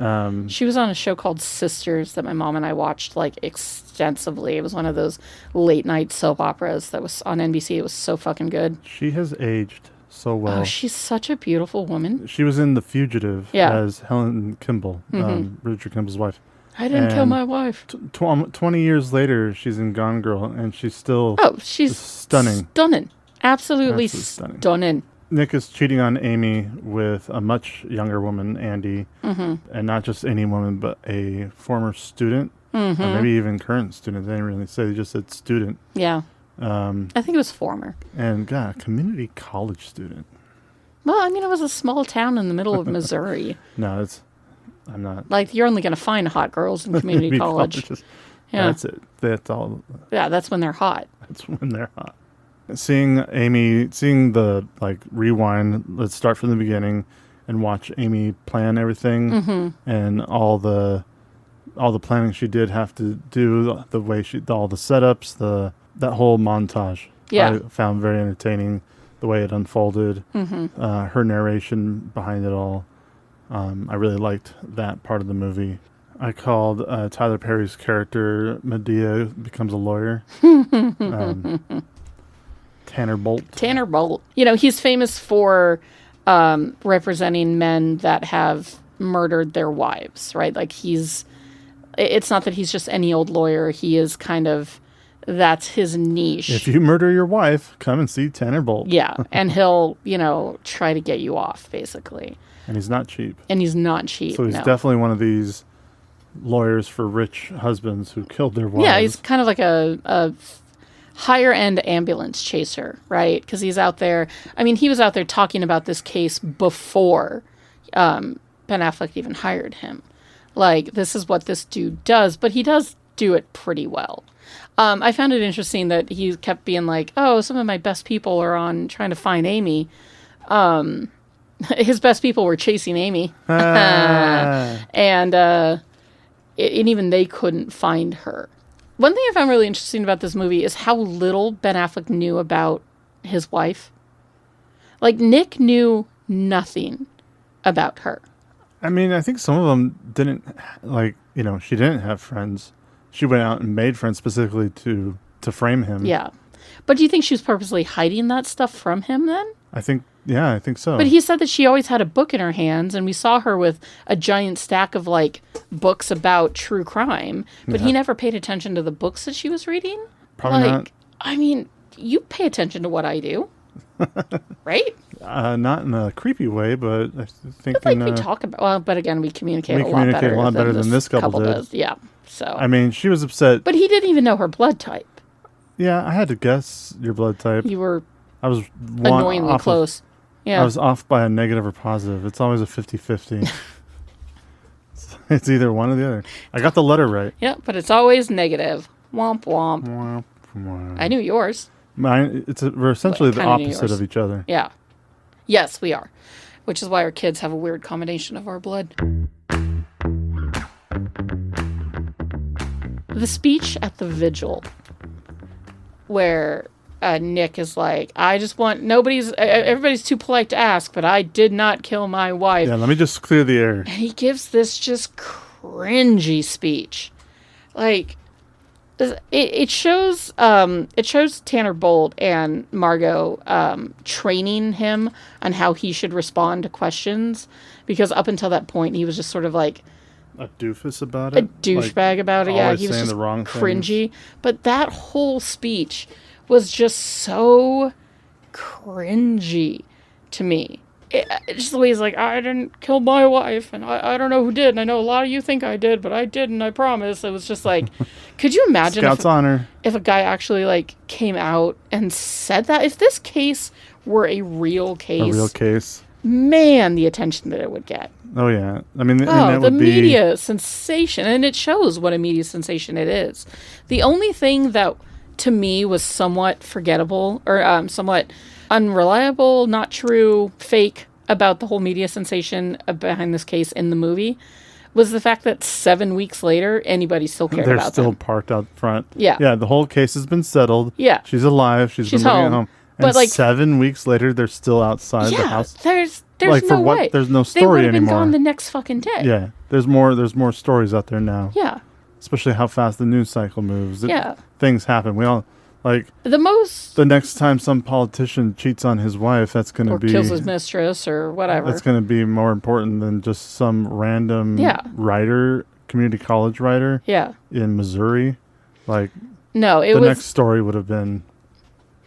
She was on a show called Sisters that my mom and I watched like extensively. It was one of those late night soap operas that was on NBC. It was so fucking good. She has aged so well. Oh, she's such a beautiful woman. She was in The Fugitive Yeah. as Helen Kimball, Richard Kimball's wife. I didn't kill And my wife. 20 years later, she's in Gone Girl, and she's still She's stunning. Stunning. Absolutely Stunning. stunning. Nick is cheating on Amy with a much younger woman, Andy, and not just any woman, but a former student, or maybe even current student. They didn't really say; they just said student. Yeah. I think it was former. And God, a community college student. Well, I mean, it was a small town in the middle of Missouri. No, I'm not. Like, you're only going to find hot girls in community college. Colleges. Yeah. That's it. That's all. Yeah, that's when they're hot. That's when they're hot. Seeing the rewind, let's start from the beginning and watch Amy plan everything and all the planning she did have to do, the way all the setups, that whole montage. Yeah. I found very entertaining the way it unfolded, her narration behind it all. I really liked that part of the movie. I called Tyler Perry's character Medea becomes a lawyer. Tanner Bolt. Tanner Bolt. You know, he's famous for representing men that have murdered their wives, right? Like it's not that he's just any old lawyer. He is kind of, that's his niche. If you murder your wife, come and see Tanner Bolt. Yeah, and he'll, try to get you off, basically. And he's not cheap. And he's not cheap. So he's no. definitely one of these lawyers for rich husbands who killed their wives. Yeah, he's kind of like a higher end ambulance chaser, right? Because he's out there. I mean, he was out there talking about this case before Ben Affleck even hired him. Like, this is what this dude does, but he does do it pretty well. I found it interesting that he kept being like, oh, some of my best people are on trying to find Amy. His best people were chasing Amy. And even they couldn't find her. One thing I found really interesting about this movie is how little Ben Affleck knew about his wife. Like, Nick knew nothing about her. I mean, I think some of them didn't, she didn't have friends. She went out and made friends specifically to frame him. Yeah. But do you think she was purposely hiding that stuff from him then? I think so. But he said that she always had a book in her hands, and we saw her with a giant stack of, books about true crime, but he never paid attention to the books that she was reading? Probably not. I mean, you pay attention to what I do, right? Not in a creepy way, but I think But, we talk about, well, but again, we communicate a lot better than this couple did. does. Yeah, so. I mean, she was upset. But he didn't even know her blood type. Yeah, I had to guess your blood type. You were I was annoyingly close. Yeah. I was off by a negative or positive. It's always a 50-50. It's either one or the other. I got the letter right. Yeah, but it's always negative. Womp womp. Womp, womp. I knew yours. Mine. We're essentially the opposite of each other. Yeah. Yes, we are. Which is why our kids have a weird combination of our blood. The speech at the vigil, where Nick is like, everybody's too polite to ask, but I did not kill my wife. Yeah, let me just clear the air. And he gives this just cringy speech. Like, it shows Tanner Bolt and Margot training him on how he should respond to questions, because up until that point he was just sort of like a doofus about it, a douchebag about it. Yeah, he was just the wrong cringy. things. But that whole speech was just so cringy to me. Just the way he's like, I didn't kill my wife, and I don't know who did, and I know a lot of you think I did, but I didn't, I promise. It was just like, could you imagine Scout's honor. If a guy actually like came out and said that? If this case were a real case, man, the attention that it would get. Oh yeah, I mean, the media sensation, and it shows what a media sensation it is. The only thing that to me was somewhat forgettable or somewhat unreliable, not true, fake about the whole media sensation behind this case in the movie was the fact that 7 weeks later, anybody still cared about them. They're still parked out front. Yeah. Yeah, the whole case has been settled. Yeah. She's alive. She's been living at home. And But, like, 7 weeks later, they're still outside the house. There's like, no for what? way. There's no They story would have been anymore. gone the next fucking day. Yeah. There's more stories out there now. Yeah. Especially how fast the news cycle moves. Yeah. Things happen. We all, like... The next time some politician cheats on his wife, that's going to be... Or kills his mistress or whatever. That's going to be more important than just some random writer, community college writer in Missouri. Like, no, the next story would have been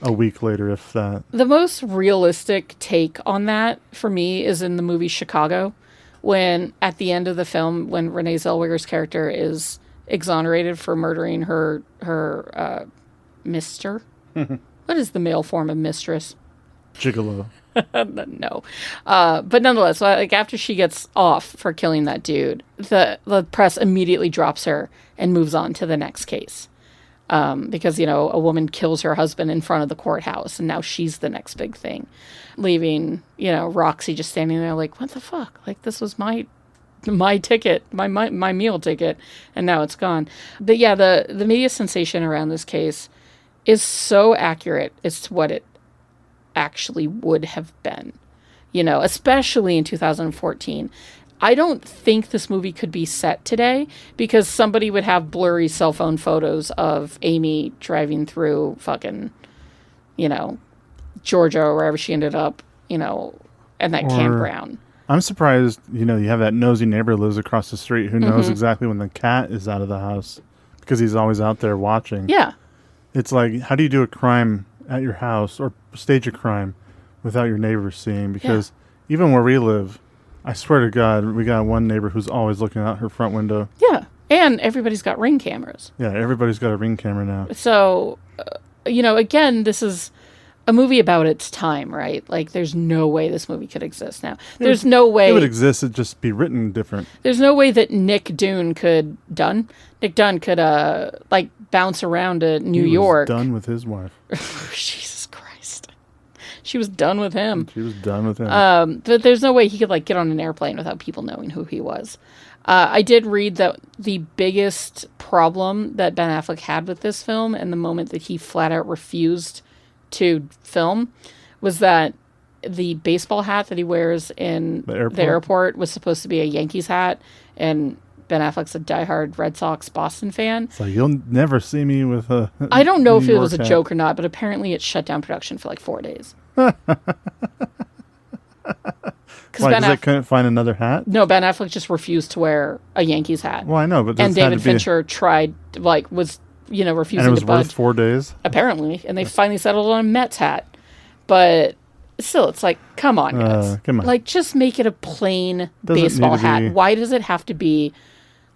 a week later, if that. The most realistic take on that, for me, is in the movie Chicago, when, at the end of the film, when Renee Zellweger's character is exonerated for murdering her mister. What is the male form of mistress? Gigolo. No. But nonetheless, like after she gets off for killing that dude, the press immediately drops her and moves on to the next case. Because, a woman kills her husband in front of the courthouse, and now she's the next big thing. Leaving, Roxy just standing there like, what the fuck? Like, this was my ticket, my meal ticket, and now it's gone. But yeah, the media sensation around this case is so accurate as to what it actually would have been, especially in 2014. I don't think this movie could be set today because somebody would have blurry cell phone photos of Amy driving through fucking, Georgia or wherever she ended up, and that campground. I'm surprised, you have that nosy neighbor who lives across the street who knows exactly when the cat is out of the house because he's always out there watching. Yeah. It's like, how do you do a crime at your house or stage a crime without your neighbors seeing? Because even where we live, I swear to God, we got one neighbor who's always looking out her front window. Yeah. And everybody's got Ring cameras. Yeah, everybody's got a Ring camera now. So, again, this is a movie about its time, right? Like, there's no way this movie could exist now. There's no way... It would exist, it'd just be written different. There's no way that Nick Dunn could bounce around to New York. He was done with his wife. Jesus Christ. She was done with him. She was done with him. But there's no way he could, get on an airplane without people knowing who he was. I did read that the biggest problem that Ben Affleck had with this film, and the moment that he flat out refused to film, was that the baseball hat that he wears in the airport was supposed to be a Yankees hat, and Ben Affleck's a diehard Red Sox Boston fan. So you'll never see me with a I don't know if it was a hat. joke or not, but apparently it shut down production for 4 days. Why, because they couldn't find another hat? No, Ben Affleck just refused to wear a Yankees hat. Well, I know, but and David Fincher tried, was refusing and it was to budge. worth 4 days? Apparently, and they finally settled on a Mets hat. But still, it's like, come on, guys. Come on. Just make it a plain Doesn't baseball need to hat. be- Why does it have to be,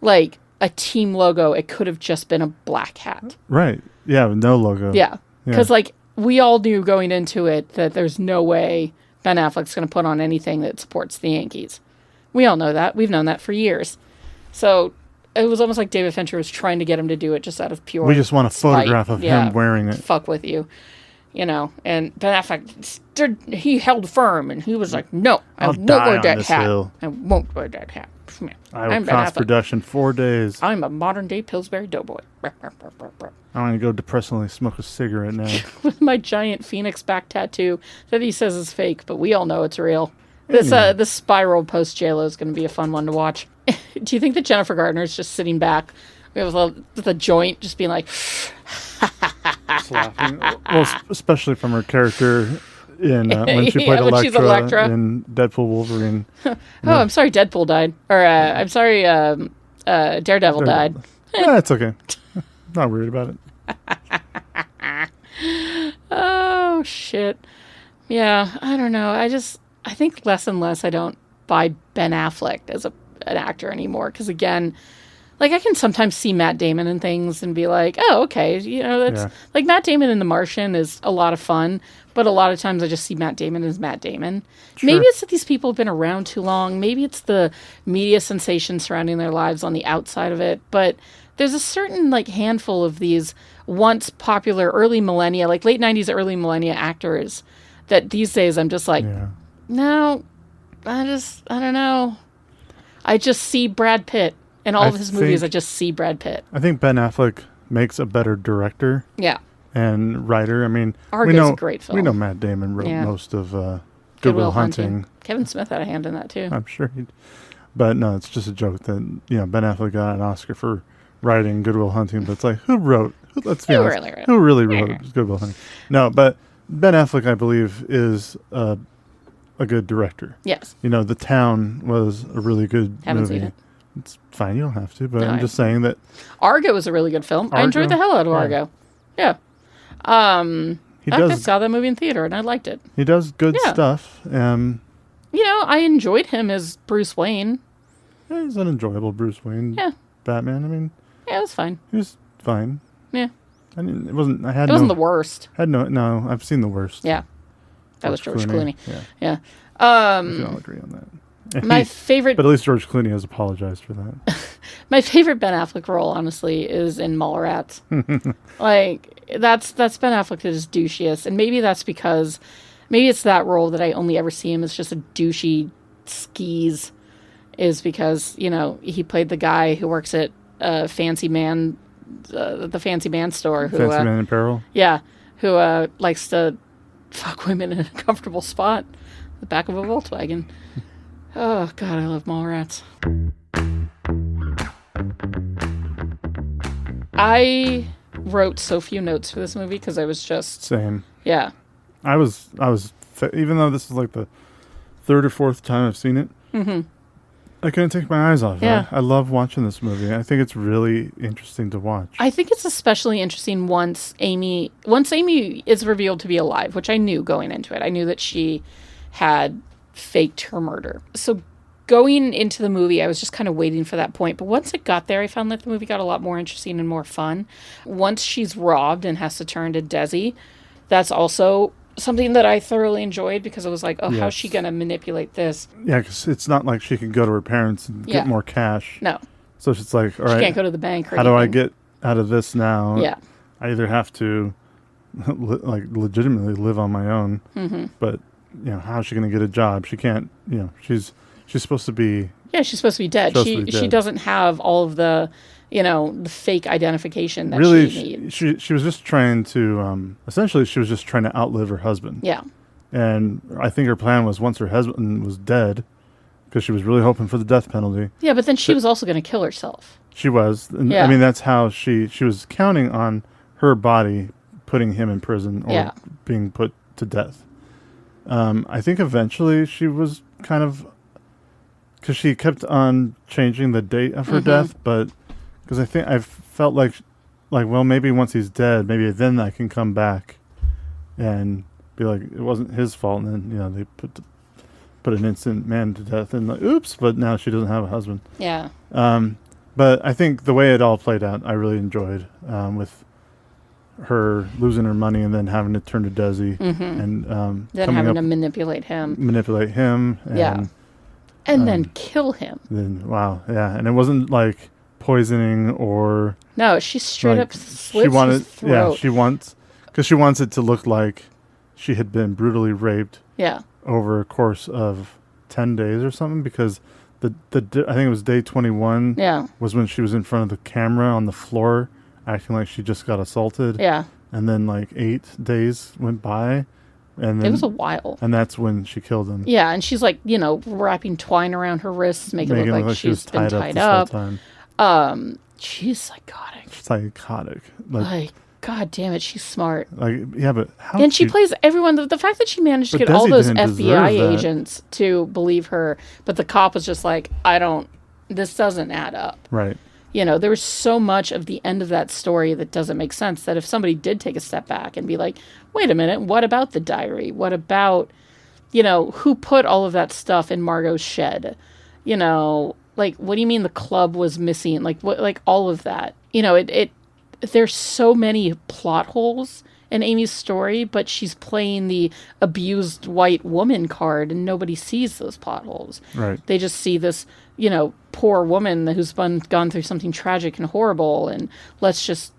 a team logo? It could have just been a black hat. Right. Yeah, with no logo. Yeah. Because, we all knew going into it that there's no way Ben Affleck's going to put on anything that supports the Yankees. We all know that. We've known that for years. So it was almost like David Fincher was trying to get him to do it just out of pure We just want a spite. photograph of him wearing it. Fuck with you. And Ben Affleck, he held firm, and he was like, no, I I'll won't die wear on that this hat. hill. I won't wear that hat. I will I'm Ben cost Affleck. production 4 days. I'm a modern-day Pillsbury Doughboy. I'm going to go depressingly smoke a cigarette now. With my giant phoenix back tattoo that he says is fake, but we all know it's real. This spiral post JLo is going to be a fun one to watch. Do you think that Jennifer Gardner is just sitting back with a joint, just being like, Just laughing. Well, especially from her character in when she played when she's Elektra Elektra. in Deadpool Wolverine. oh, I'm sorry, Deadpool died. Or, I'm sorry, Daredevil died. Yeah, it's okay. Not worried about it. oh, shit. Yeah, I don't know. I think less and less I don't buy Ben Affleck as an actor anymore. Because again, like I can sometimes see Matt Damon in things and be like, oh, okay. That's like Matt Damon in The Martian is a lot of fun. But a lot of times I just see Matt Damon as Matt Damon. Sure. Maybe it's that these people have been around too long. Maybe it's the media sensation surrounding their lives on the outside of it. But there's a certain like handful of these once popular early millennia, like late 90s, early millennia actors that these days I'm just like, no, I don't know. I just see Brad Pitt. In all of his movies, I just see Brad Pitt. I think Ben Affleck makes a better director. Yeah. And writer. I mean, Argo's a great film. We know Matt Damon wrote most of Good Will Hunting. Kevin Smith had a hand in that too. I'm sure he did. But no, it's just a joke that Ben Affleck got an Oscar for writing Good Will Hunting. But it's like, let's be honest, who really wrote Good Will Hunting? No, but Ben Affleck, I believe, is a good director. Yes. The Town was a really good Haven't movie. seen it. It's fine, you don't have to, but I'm just saying that Argo was a really good film. I enjoyed the hell out of Argo. Yeah. I saw that movie in theater and I liked it. He does good stuff. I enjoyed him as Bruce Wayne. Yeah, he's an enjoyable Bruce Wayne. Yeah. Batman. I mean, yeah, it was fine. He was fine. Yeah. I mean, it wasn't. It wasn't the worst. No, I've seen the worst. Yeah. That was George Clooney. Yeah. We can all agree on that. My favorite... But at least George Clooney has apologized for that. My favorite Ben Affleck role, honestly, is in Mallrats. Like, that's Ben Affleck at his douchiest. And maybe that's because... Maybe it's that role that I only ever see him as just a douchey skis. Is because, he played the guy who works at the Fancy Man store. Fancy Man in Peril? Yeah. Who likes to fuck women in a comfortable spot. The back of a Volkswagen. Oh, God, I love Mallrats. I wrote so few notes for this movie because I was just... Same. Yeah. I was even though this is like the third or fourth time I've seen it, I couldn't take my eyes off it. I love watching this movie. I think it's really interesting to watch. I think it's especially interesting once Amy is revealed to be alive, which I knew going into it. I knew that she had faked her murder. So going into the movie, I was just kind of waiting for that point. But once it got there, I found that the movie got a lot more interesting and more fun. Once she's robbed and has to turn to Desi, that's also something that I thoroughly enjoyed because I was like, oh, how's she going to manipulate this? Yeah, because it's not like she can go to her parents and get more cash. No. So it's like, all right. She can't go to the bank or how do I get out of this now? Yeah. I either have to legitimately live on my own, but how is she going to get a job? She can't, she's supposed to be... Yeah, she's supposed to be dead. She doesn't have all of the, the fake identification that she needs. She was just trying to, essentially she was just trying to outlive her husband. Yeah. And I think her plan was once her husband was dead, because she was really hoping for the death penalty. Yeah, but then she was also going to kill herself. She was. And I mean, that's how she was counting on her body putting him in prison or being put to death. I think eventually she was kind of... Because she kept on changing the date of her death, but because I felt like, well, maybe once he's dead, maybe then I can come back and be like, it wasn't his fault, and then they put an innocent man to death, and like, oops, but now she doesn't have a husband. Yeah. But I think the way it all played out, I really enjoyed, with her losing her money and then having to turn to Desi, and then having to manipulate him, and and then kill him. Then and it wasn't like poisoning or no. She straight up slits his throat. Yeah, she wants it to look like she had been brutally raped. Yeah. Over a course of 10 days or something, because I think it was day 21. Yeah. Was when she was in front of the camera on the floor, acting like she just got assaulted. Yeah. And then like 8 days went by. And then, it was a while. And that's when she killed him. Yeah, and she's like, wrapping twine around her wrists, making it look like she's been tied up. She's psychotic. Like, God damn it, she's smart. But how? And she plays everyone. The fact that she managed to get all those FBI agents to believe her, but the cop was just like, this doesn't add up. Right. There was so much of the end of that story that doesn't make sense, that if somebody did take a step back and be like, wait a minute, what about the diary? What about, who put all of that stuff in Margot's shed? Like, what do you mean the club was missing? Like, what, like all of that, there's so many plot holes in Amy's story, but she's playing the abused white woman card and nobody sees those plot holes. Right. They just see this, poor woman who's gone through something tragic and horrible, and let's just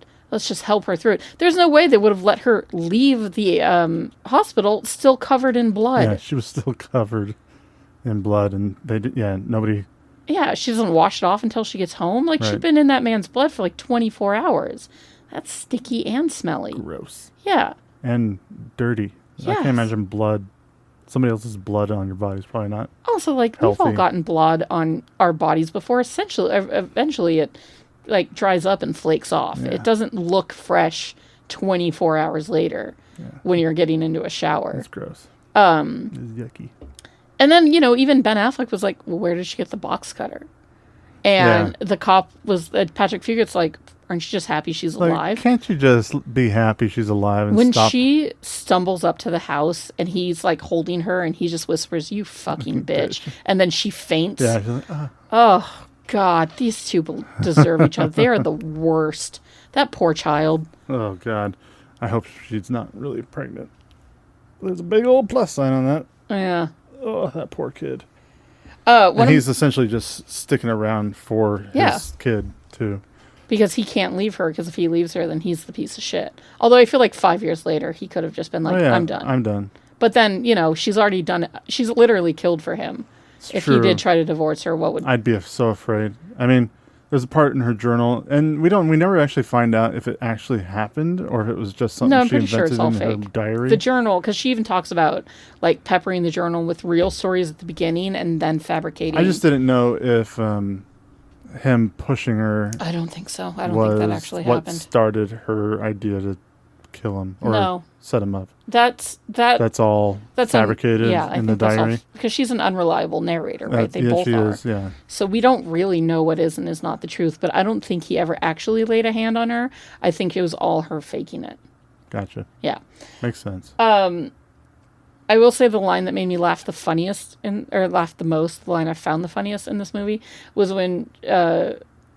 help her through it. There's no way they would have let her leave the hospital still covered in blood. Yeah, she was still covered in blood, and nobody. Yeah, she doesn't wash it off until she gets home. Like, Right. she'd been in that man's blood for like 24 hours. That's sticky and smelly. Gross. Yeah. And dirty. I Yes. can't imagine blood. Somebody else's blood on your body is probably not. Also, like, we've all Healthy. gotten blood on our bodies before. Eventually it, like, dries up and flakes off. Yeah. It doesn't look fresh 24 hours later when you're getting into a shower. It's gross. It's yucky. And then, even Ben Affleck was like, well, where did she get the box cutter? And the cop was, Patrick Fugit's like, aren't you just happy she's Like, alive? can't you just be happy she's alive and When stop? she stumbles up to the house and he's like holding her and he just whispers, you fucking bitch. And then she faints. Yeah, she's like, Oh, God, these two deserve each other. They are the worst. That poor child. oh, God. I hope she's not really pregnant. There's a big old plus sign on that. Yeah. Oh, that poor kid. One And he's essentially just sticking around for Yeah. his kid, too. because he can't leave her, because if he leaves her, then he's the piece of shit. Although I feel like 5 years later, he could have just been like, Oh, yeah, I'm done. I'm done. But then, she's already done it. She's literally killed for him. If true. he did try to divorce her, what would... I'd be so afraid. I mean, there's a part in her journal, and we never actually find out if it actually happened or if it was just something No, I'm she pretty sure invented it's all in her fake. diary. The journal, because she even talks about, like, peppering the journal with real stories at the beginning and then fabricating. I just didn't know if him pushing her I don't think so. I don't was think that actually what happened. started her idea to kill him or No. set him up. That's all fabricated in the diary. Because she's an unreliable narrator, right? They yeah, both she are. is, yeah. So we don't really know what is and is not the truth, but I don't think he ever actually laid a hand on her. I think it was all her faking it. Gotcha. Yeah. Makes sense. I will say the line that made me laugh the funniest, or laugh the most, the line I found the funniest in this movie, was when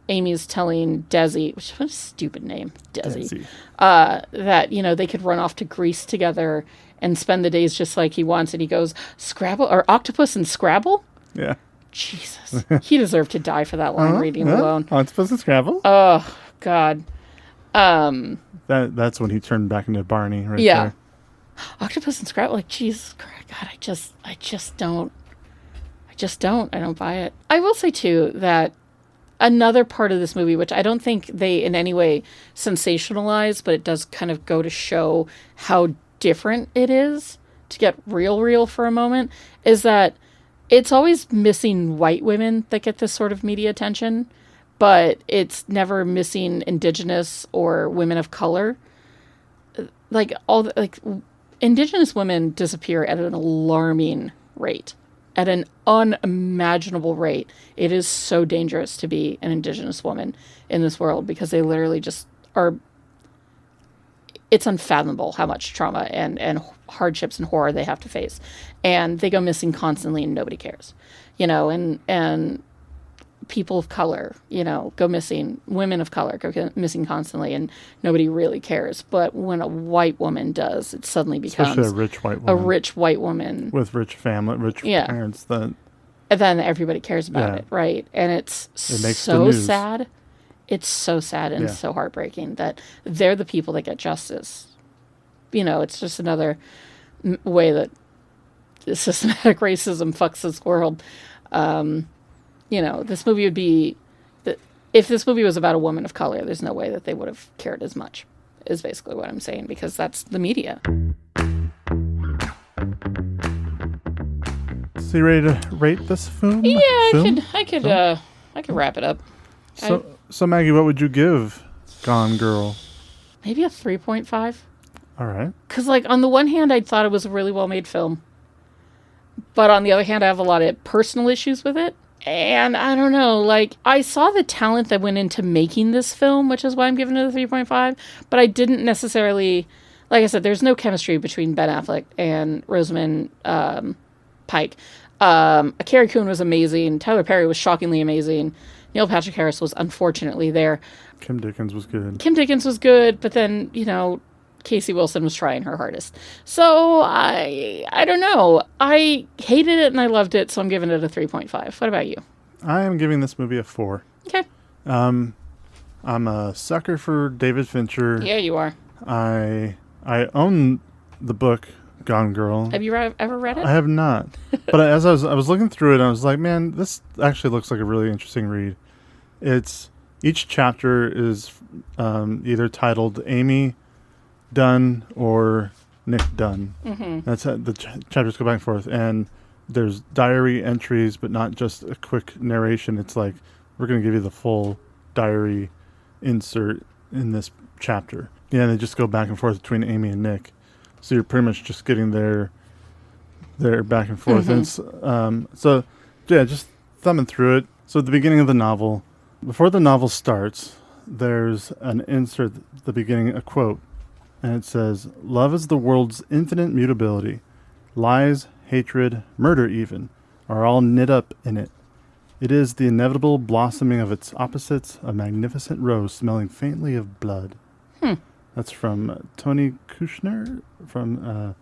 Amy's telling Desi, which what a stupid name, Desi, that, they could run off to Greece together and spend the days just like he wants. And he goes, Scrabble, or Octopus and Scrabble? Yeah. Jesus. He deserved to die for that line reading alone. Octopus and Scrabble? Oh, God. That's when he turned back into Barney right Yeah. there. Octopus and Scrabble, like, Jesus Christ, God, I don't buy it. I will say, too, that another part of this movie, which I don't think they in any way sensationalize, but it does kind of go to show how different it is, to get real for a moment, is that it's always missing white women that get this sort of media attention, but it's never missing Indigenous or women of color. Indigenous women disappear at an alarming rate, at an unimaginable rate. It is so dangerous to be an Indigenous woman in this world because they literally just are. It's unfathomable how much trauma and hardships and horror they have to face. And they go missing constantly and nobody cares, and people of color, go missing. Women of color go missing constantly, and nobody really cares. But when a white woman does, it suddenly becomes Especially a rich white woman. A rich white woman with rich family, rich parents. And then everybody cares about it, right? And it makes so sad. It's so sad and so heartbreaking that they're the people that get justice. It's just another way that systematic racism fucks this world. This movie would be... If this movie was about a woman of color, there's no way that they would have cared as much, is basically what I'm saying, because that's the media. So you ready to rate this film? Yeah, I could wrap it up. So Maggie, what would you give Gone Girl? Maybe a 3.5. All right. Because, on the one hand, I thought it was a really well-made film. But on the other hand, I have a lot of personal issues with it. And I don't know, like, I saw the talent that went into making this film, which is why I'm giving it a 3.5, but I didn't necessarily, like I said, there's no chemistry between Ben Affleck and Rosamund Pike. Carrie Coon was amazing. Tyler Perry was shockingly amazing. Neil Patrick Harris was unfortunately there. Kim Dickens was good. But then, Casey Wilson was trying her hardest. So I don't know. I hated it and I loved it, so I'm giving it a 3.5. What about you? I am giving this movie a 4. Okay. I'm a sucker for David Fincher. Yeah, you are. I own the book Gone Girl. Have you ever read it? I have not. But as I was looking through it, I was like, man, this actually looks like a really interesting read. Each chapter is either titled Amy Dunn or Nick Dunn. Mm-hmm. That's the chapters go back and forth, and there's diary entries, but not just a quick narration. It's like, we're going to give you the full diary insert in this chapter. Yeah, they just go back and forth between Amy and Nick, so you're pretty much just getting their back and forth. Mm-hmm. And it's just thumbing through it. So at the beginning of the novel, before the novel starts, there's an insert at the beginning, a quote. And it says, "Love is the world's infinite mutability. Lies, hatred, murder even, are all knit up in it. It is the inevitable blossoming of its opposites, a magnificent rose smelling faintly of blood." That's from Tony Kushner from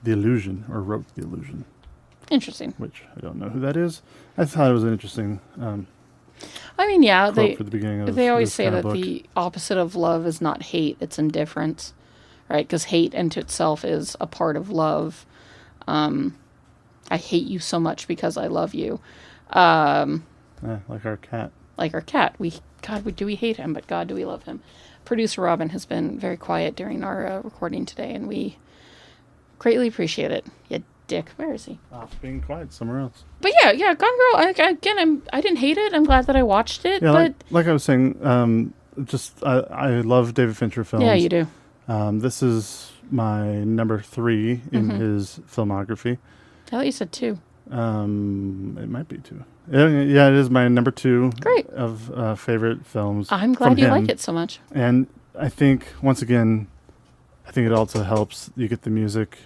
The Illusion, or wrote The Illusion. Interesting. Which I don't know who that is. I thought it was an interesting quote for the beginning of they always this say kind of that book. the opposite of love is not hate, it's indifference. Right, because hate into itself is a part of love. I hate you so much because I love you. Like our cat. Like our cat. Do we hate him, but God, do we love him. Producer Robin has been very quiet during our recording today, and we greatly appreciate it. You dick. Where is he? Being quiet somewhere else. But yeah, Gone Girl, I didn't hate it. I'm glad that I watched it. Yeah, but like I was saying, I love David Fincher films. Yeah, you do. This is my number 3 in his filmography. I thought you said 2. It might be 2. Yeah, it is my number 2 Great. of favorite films. I'm glad you like it so much. And I think, once again, it also helps you get the music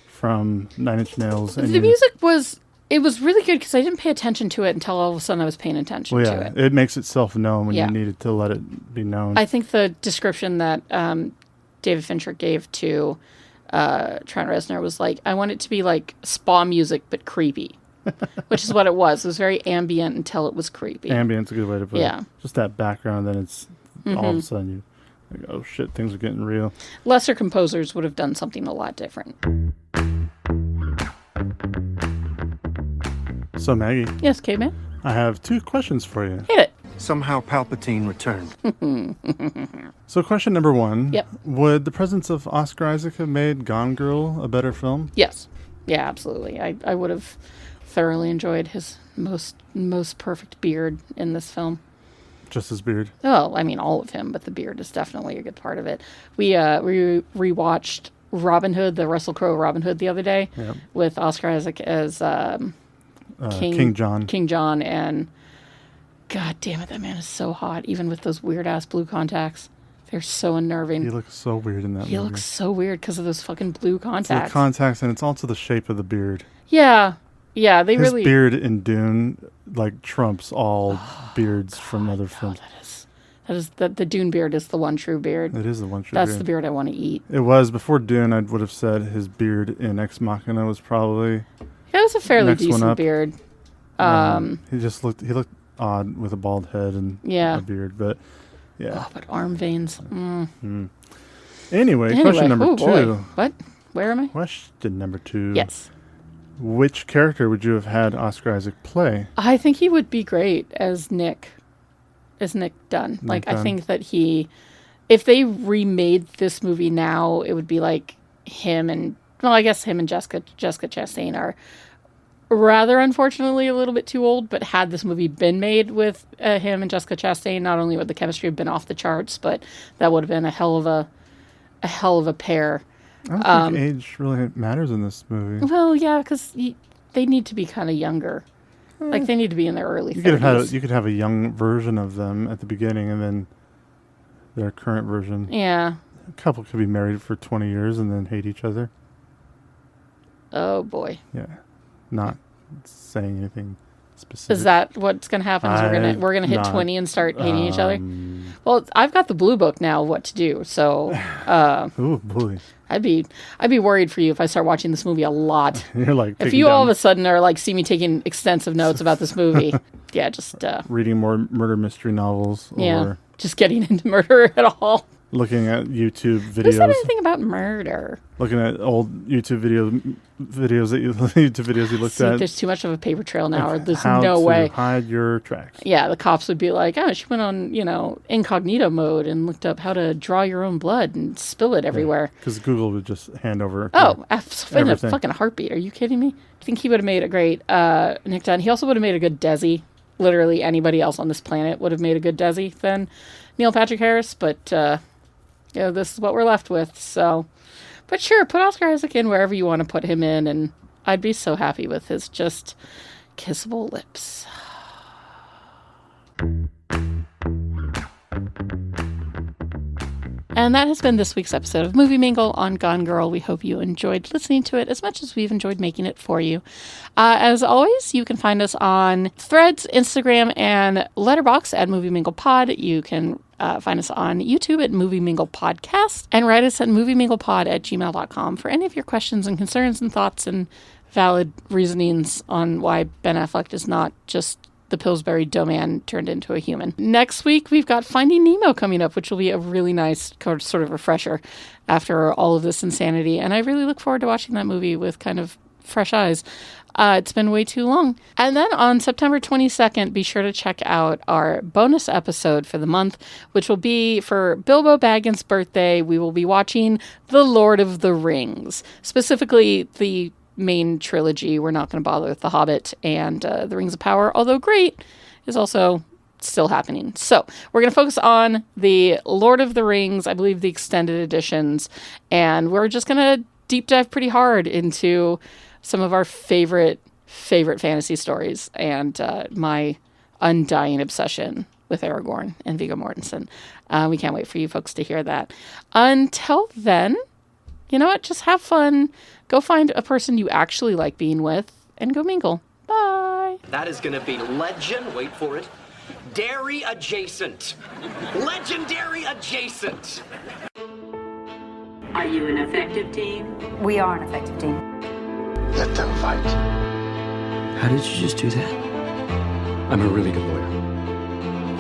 from Nine Inch Nails. And the music was really good because I didn't pay attention to it until all of a sudden I was paying attention to it. It makes itself known when you needed to let it be known. I think the description that David Fincher gave to Trent Reznor was like, I want it to be like spa music but creepy, which is what it was. It was very ambient until it was creepy. Ambient's a good way to put it. Just that background, then it's all of a sudden you like, oh shit, things are getting real. Lesser composers would have done something a lot different. So Maggie. Yes, Caveman? I have 2 questions for you. Hit it. Somehow Palpatine returned. So question number 1. Yep. Would the presence of Oscar Isaac have made Gone Girl a better film? Yes. Yeah, absolutely. I would have thoroughly enjoyed his most perfect beard in this film. Just his beard? Oh, I mean, all of him, but the beard is definitely a good part of it. We rewatched Robin Hood, the Russell Crowe Robin Hood, the other day with Oscar Isaac as King John. King John, and God damn it, that man is so hot, even with those weird-ass blue contacts. They're so unnerving. He looks so weird in that movie. He looks so weird because of those fucking blue contacts. It's the contacts, and it's also the shape of the beard. Yeah. Yeah, His beard in Dune, like, trumps all beards from other films. The Dune beard is the one true beard. It is the one true beard. That's the beard I want to eat. It was. Before Dune, I would have said his beard in Ex Machina was probably... It was a fairly decent beard. He looked odd with a bald head and a beard, but yeah. Oh, but arm veins. Anyway, question number 2. Boy. What? Where am I? Question number 2. Yes. Which character would you have had Oscar Isaac play? I think he would be great as Nick Dunn. I think that if they remade this movie now, it would be like him and Jessica Chastain are rather unfortunately a little bit too old, but had this movie been made with him and Jessica Chastain, not only would the chemistry have been off the charts, but that would have been a hell of a pair. I don't think age really matters in this movie. Well, yeah, because they need to be kind of younger. Like, they need to be in their early 30s. You could have a young version of them at the beginning, and then their current version. Yeah. A couple could be married for 20 years and then hate each other. Oh, boy. Yeah. Not saying anything specific. Is that what's going to happen? Is we're gonna hit 20 and start hating each other? Well, I've got the blue book now of what to do. So, oh boy, I'd be worried for you if I start watching this movie a lot. You're like, if you all of a sudden are like see me taking extensive notes about this movie, yeah, just reading more murder mystery novels, or just getting into murder at all. Looking at YouTube videos. Who said anything about murder? Looking at old YouTube videos that you looked at. There's too much of a paper trail now, or there's how no to way. Hide your tracks. Yeah, the cops would be like, "Oh, she went on, incognito mode and looked up how to draw your own blood and spill it everywhere." Because Google would just hand over. Oh, in a fucking heartbeat. Are you kidding me? I think he would have made a great Nick Dunn. He also would have made a good Desi. Literally anybody else on this planet would have made a good Desi than Neil Patrick Harris, but this is what we're left with. So, but sure, put Oscar Isaac in wherever you want to put him in, and I'd be so happy with his just kissable lips. And that has been this week's episode of Movie Mingle on Gone Girl. We hope you enjoyed listening to it as much as we've enjoyed making it for you. As always, you can find us on Threads, Instagram, and Letterboxd at MovieMinglePod. You can find us on YouTube at MovieMinglePodcast, and write us at movieminglepod@gmail.com for any of your questions and concerns and thoughts and valid reasonings on why Ben Affleck is not just the Pillsbury Doughman turned into a human. Next week, we've got Finding Nemo coming up, which will be a really nice sort of refresher after all of this insanity. And I really look forward to watching that movie with kind of fresh eyes. It's been way too long. And then on September 22nd, be sure to check out our bonus episode for the month, which will be for Bilbo Baggins' birthday. We will be watching The Lord of the Rings, specifically the main trilogy. We're not going to bother with The Hobbit and The Rings of Power, although great, is also still happening. So we're going to focus on the Lord of the Rings, I believe the extended editions, and we're just going to deep dive pretty hard into some of our favorite fantasy stories and my undying obsession with Aragorn and Viggo Mortensen. We can't wait for you folks to hear that. Until then, you know what? Just have fun. Go find a person you actually like being with and go mingle. Bye. That is going to be legend. Wait for it. Dairy adjacent. Legendary adjacent. Are you an effective team? We are an effective team. Let them fight. How did you just do that? I'm a really good lawyer.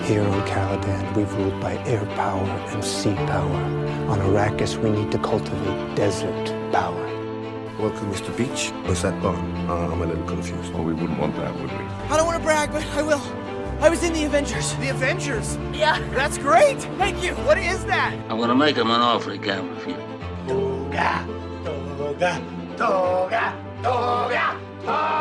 Here on Caladan, we've ruled by air power and sea power. On Arrakis, we need to cultivate desert power. Welcome, Mr. Beach. What's that bar? I'm a little confused. Well, we wouldn't want that, would we? I don't want to brag, but I will. I was in the Avengers. The Avengers? Yeah. That's great. Thank you. What is that? I'm gonna make him an offer he can't refuse. Toga, toga, toga, toga, toga.